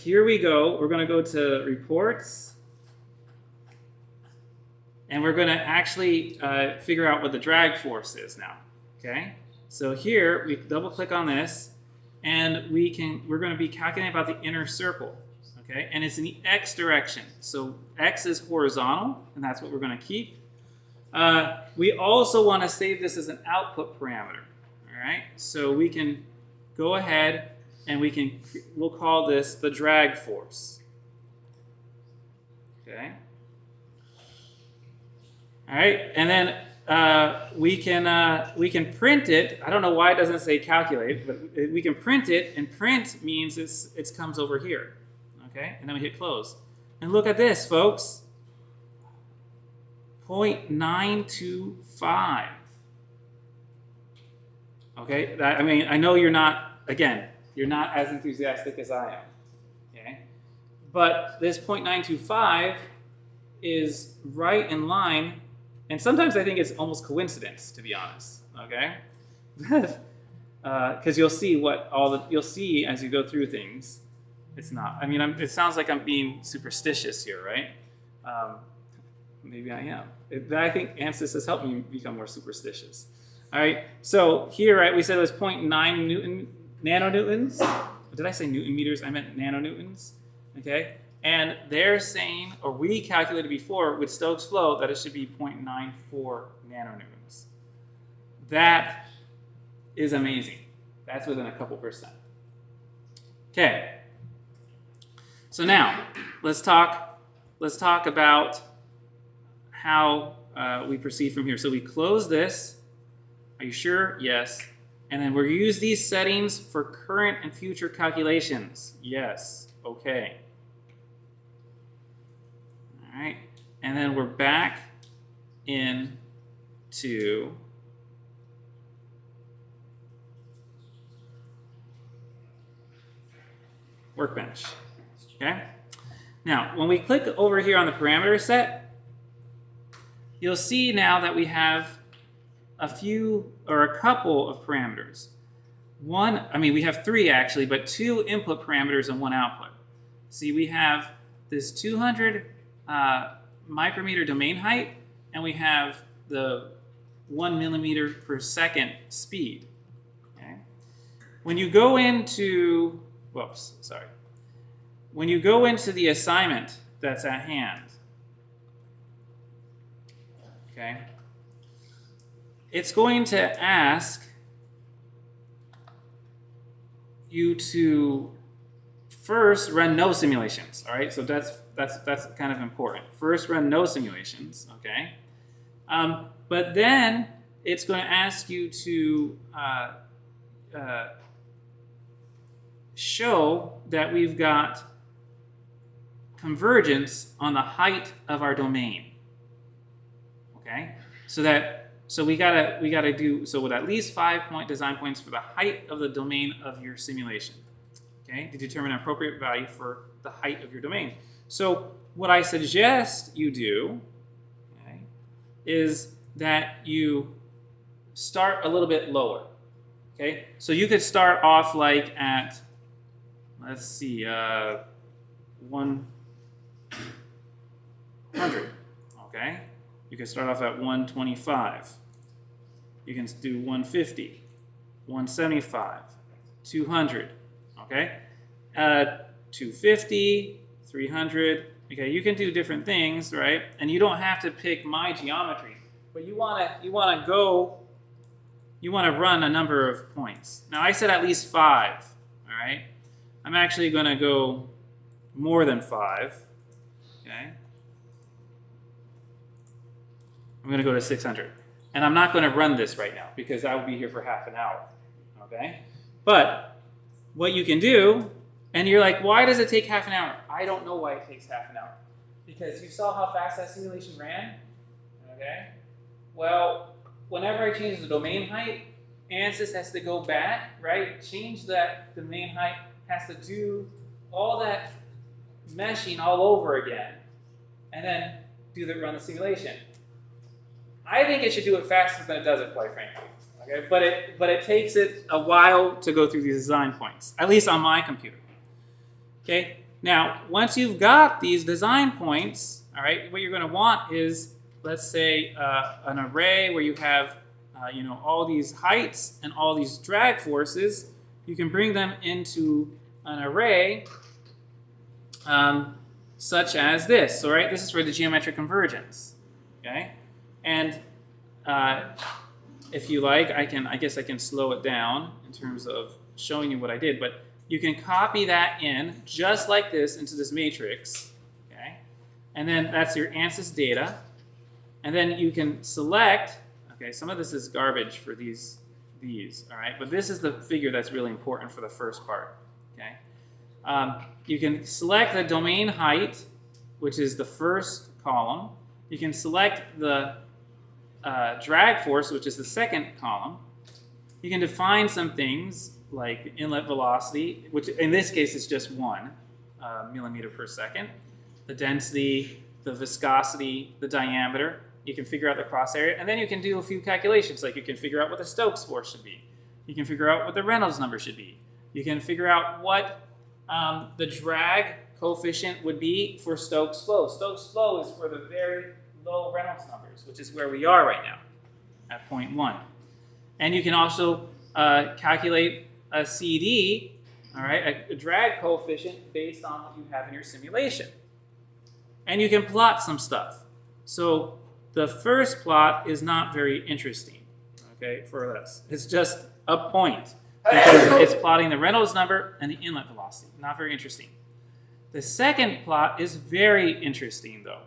here we go. We're going to go to reports. And we're going to actually figure out what the drag force is now. Okay? So here, we double click on this, and we're going to be calculating about the inner circle. Okay? And it's in the x direction. So x is horizontal, and that's what we're going to keep. We also want to save this as an output parameter. All right? So we can go ahead and we'll call this the drag force. Okay? All right, and then we can print it. I don't know why it doesn't say calculate, but we can print it, and print means it comes over here. Okay, and then we hit close. And look at this, folks. 0.925. Okay, I mean, I know you're not as enthusiastic as I am. Okay, but this 0.925 is right in line. And sometimes I think it's almost coincidence, to be honest. Okay, because you'll see you'll see as you go through things. It's not. I mean, it sounds like I'm being superstitious here, right? Maybe I am. I think Ansys has helped me become more superstitious. All right. So here, right, we said it was 0.9 nanonewtons. Did I say newton meters? I meant nanonewtons. Okay. And they're saying, or we calculated before with Stokes' flow, that it should be 0.94 nanonewtons. That is amazing. That's within a couple percent. Okay. So now let's talk about how we proceed from here. So we close this. Are you sure? Yes. And then we'll use these settings for current and future calculations. Yes. Okay. All right, and then we're back into Workbench. Okay. Now, when we click over here on the parameter set, you'll see now that we have a couple of parameters. We have 3 actually, but 2 input parameters and 1 output. See, we have this 200 micrometer domain height, and we have the 1 millimeter per second speed. Okay? When you go into, when you go into the assignment that's at hand, okay, it's going to ask you to first run no simulations. All right, so that's kind of important. First, run no simulations. Okay, but then it's going to ask you to show that we've got convergence on the height of our domain. Okay, so we gotta do with at least 5 design points for the height of the domain of your simulation. Okay, to determine an appropriate value for the height of your domain. So what I suggest you do, okay, is that you start a little bit lower. Okay, so you could start off like at, let's see, 100. Okay, you can start off at 125. You can do 150, 175, 200. Okay, 250, 300. Okay, you can do different things, right? And you don't have to pick my geometry, but you wanna go you want to run a number of points. Now, I said at least 5, all right? I'm actually going to go more than 5, okay? I'm going to go to 600. And I'm not going to run this right now because I will be here for half an hour, okay? But what you can do, and you're like, why does it take half an hour? I don't know why it takes half an hour. Because you saw how fast that simulation ran, okay? Well, whenever I change the domain height, Ansys has to go back, right? Change that domain height, has to do all that meshing all over again, and then run the simulation. I think it should do it faster than it does it, quite frankly. Okay, but it takes it a while to go through these design points, at least on my computer. Okay, now once you've got these design points, all right, what you're going to want is, let's say, an array where you have all these heights and all these drag forces. You can bring them into an array such as this. All right, this is for the geometric convergence. Okay, and if you like, I guess I can slow it down in terms of showing you what I did, but you can copy that in just like this into this matrix, okay? And then that's your Ansys data. And then you can select, okay, some of this is garbage for these, all right? But this is the figure that's really important for the first part, okay? You can select the domain height, which is the first column. You can select the drag force, which is the second column. You can define some things like the inlet velocity, which in this case is just 1 millimeter per second, the density, the viscosity, the diameter. You can figure out the cross area, and then you can do a few calculations, like you can figure out what the Stokes force should be. You can figure out what the Reynolds number should be. You can figure out what the drag coefficient would be for Stokes flow. Stokes flow is for the very low Reynolds numbers, which is where we are right now, at 0.1. And you can also calculate a CD, all right, a drag coefficient based on what you have in your simulation. And you can plot some stuff. So the first plot is not very interesting, okay, for us. It's just a point because it's plotting the Reynolds number and the inlet velocity. Not very interesting. The second plot is very interesting, though,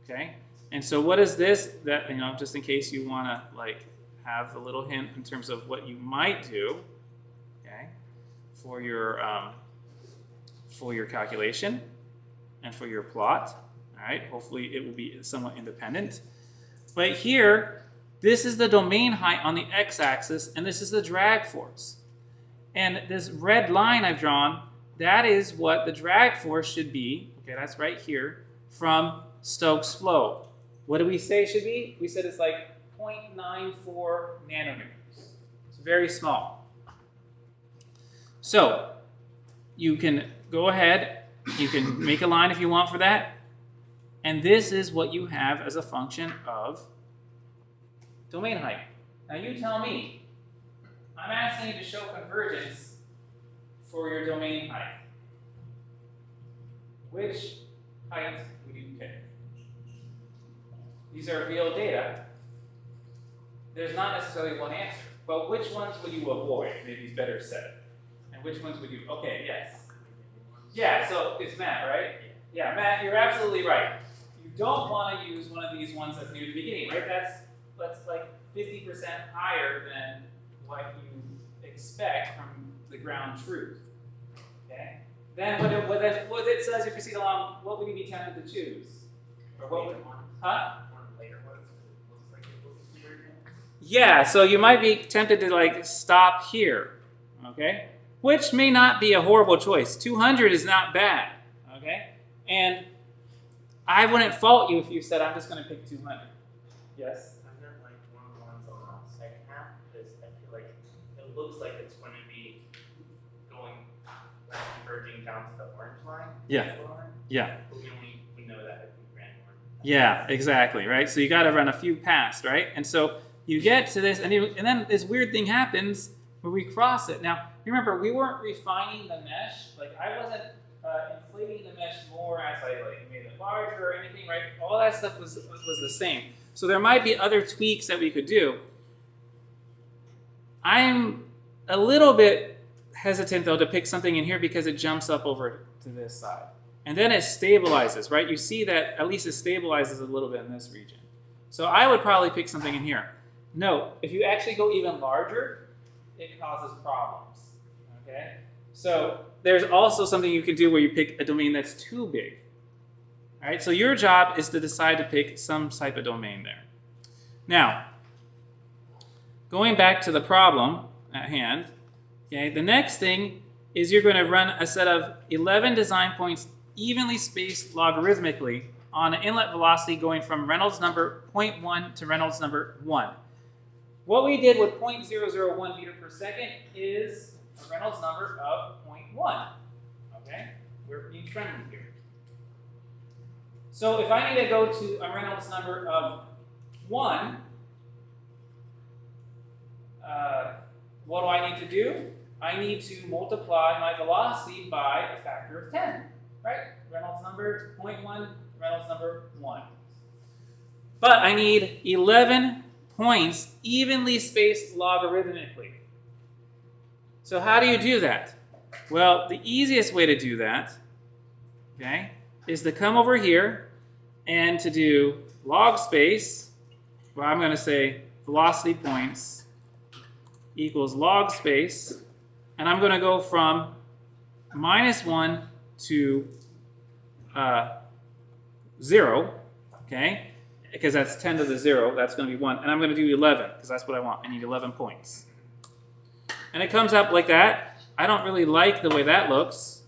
okay? And so what is this? That, just in case you want to like have a little hint in terms of what you might do, okay, for your calculation and for your plot. All right, hopefully it will be somewhat independent. But here, this is the domain height on the x-axis, and this is the drag force. And this red line I've drawn, that is what the drag force should be. Okay, that's right here from Stokes flow. What do we say it should be? We said it's like 0.94 nanometers. It's very small. So you can go ahead, you can make a line if you want for that, and this is what you have as a function of domain height. Now you tell me, I'm asking you to show convergence for your domain height. Which height would you pick? These are real data. There's not necessarily one answer, but which ones would you avoid? Maybe it's better said. And which ones would you, okay, yes. Yeah, so it's Matt, right? Yeah, Matt, you're absolutely right. You don't want to use one of these ones that's near the beginning, right? That's like 50% higher than what you expect from the ground truth, okay? Then what it says, if you proceed along, what would you be tempted to choose? Or what would, huh? Yeah, so you might be tempted to like stop here, okay? Which may not be a horrible choice. 200 is not bad, okay? And I wouldn't fault you if you said, I'm just going to pick 200. Yes? I've got like one of the ones on the second half because I feel like it looks like it's going to be going, like converging down to the orange line. Yeah. Yeah. But we know that if we ran more. Yeah, exactly, right? So you got to run a few past, right? And so you get to this, and then this weird thing happens where we cross it. Now, remember, we weren't refining the mesh. Like, I wasn't inflating the mesh more as I like made it larger or anything, right? All that stuff was the same. So there might be other tweaks that we could do. I'm a little bit hesitant though to pick something in here because it jumps up over to this side. And then it stabilizes, right? You see that at least it stabilizes a little bit in this region. So I would probably pick something in here. Note, if you actually go even larger, it causes problems, okay? So there's also something you can do where you pick a domain that's too big. All right, so your job is to decide to pick some type of domain there. Now, going back to the problem at hand, okay, the next thing is you're going to run a set of 11 design points evenly spaced logarithmically on an inlet velocity going from Reynolds number 0.1 to Reynolds number 1. What we did with 0.001 meter per second is a Reynolds number of 0.1. Okay, we're being friendly here. So if I need to go to a Reynolds number of 1, what do I need to do? I need to multiply my velocity by a factor of 10, right? Reynolds number 0.1, Reynolds number 1. But I need 11 points evenly spaced logarithmically. So how do you do that? Well, the easiest way to do that, okay, is to come over here and to do log space, well, I'm going to say velocity points equals log space, and I'm going to go from -1 to 0, okay, because that's 10 to the 0, that's going to be 1, and I'm going to do 11, because that's what I want. I need 11 points. And it comes up like that. I don't really like the way that looks,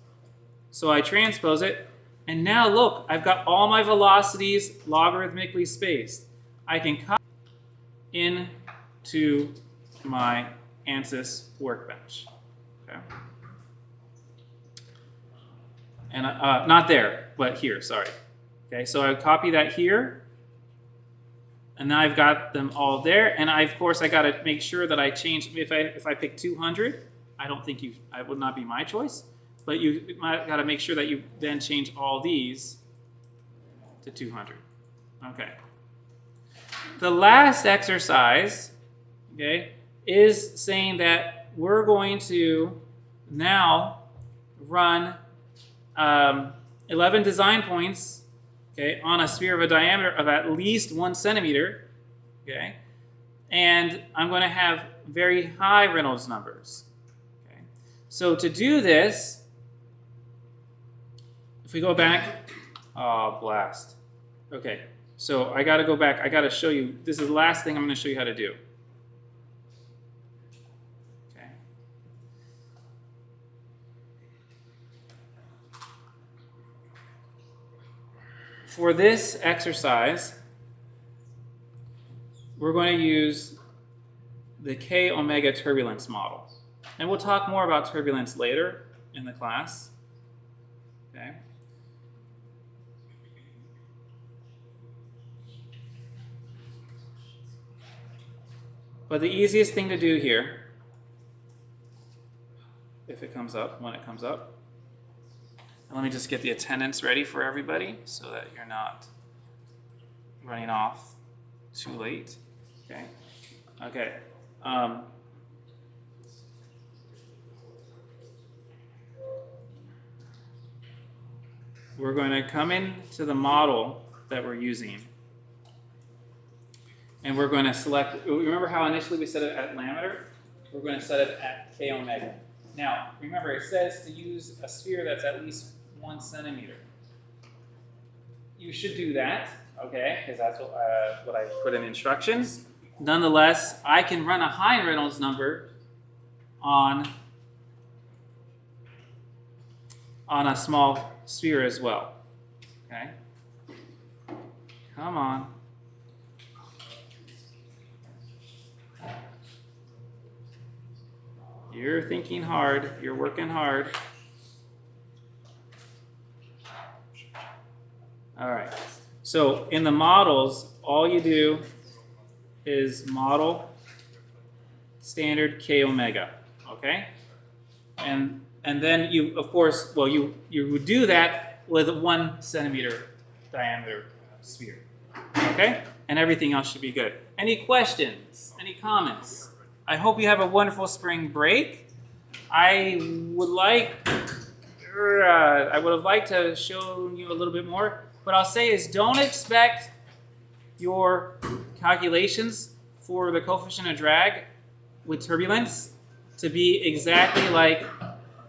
so I transpose it, and now look, I've got all my velocities logarithmically spaced. I can copy into my Ansys workbench. Okay. And not there, but here, sorry. Okay, so I copy that here, and now I've got them all there, and of course I got to make sure that I change, if I pick 200, I don't think it would not be my choice, but you got to make sure that you then change all these to 200. Okay. The last exercise, okay, is saying that we're going to now run 11 design points, okay, on a sphere of a diameter of at least 1 centimeter, okay, and I'm going to have very high Reynolds numbers. Okay, so to do this, if we go back, oh blast. Okay, so I got to go back. I got to show you. This is the last thing I'm going to show you how to do. For this exercise, we're going to use the K omega turbulence model. And we'll talk more about turbulence later in the class. Okay. But the easiest thing to do here, if it comes up, when it comes up, and let me just get the attendance ready for everybody so that you're not running off too late. Okay. Okay. We're going to come into the model that we're using, and we're going to select. Remember how initially we set it at Laminar? We're going to set it at K omega. Now, remember, it says to use a sphere that's at least 1 centimeter. You should do that, okay, because that's what I put in instructions. Nonetheless, I can run a high Reynolds number on a small sphere as well. Okay? Come on. You're thinking hard. You're working hard. All right. So in the models, all you do is model standard K omega. Okay? And then you, of course, well, you would do that with a 1 centimeter diameter sphere. Okay? And everything else should be good. Any questions? Any comments? I hope you have a wonderful spring break. I would have liked to show you a little bit more. What I'll say is don't expect your calculations for the coefficient of drag with turbulence to be exactly like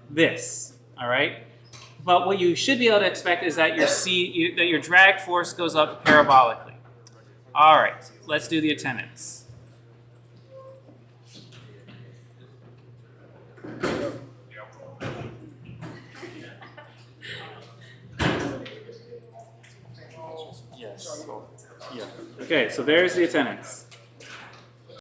this, all right? But what you should be able to expect is that your drag force goes up parabolically. All right, let's do the attendance. Yes. Yeah. Okay, so there's the attendance.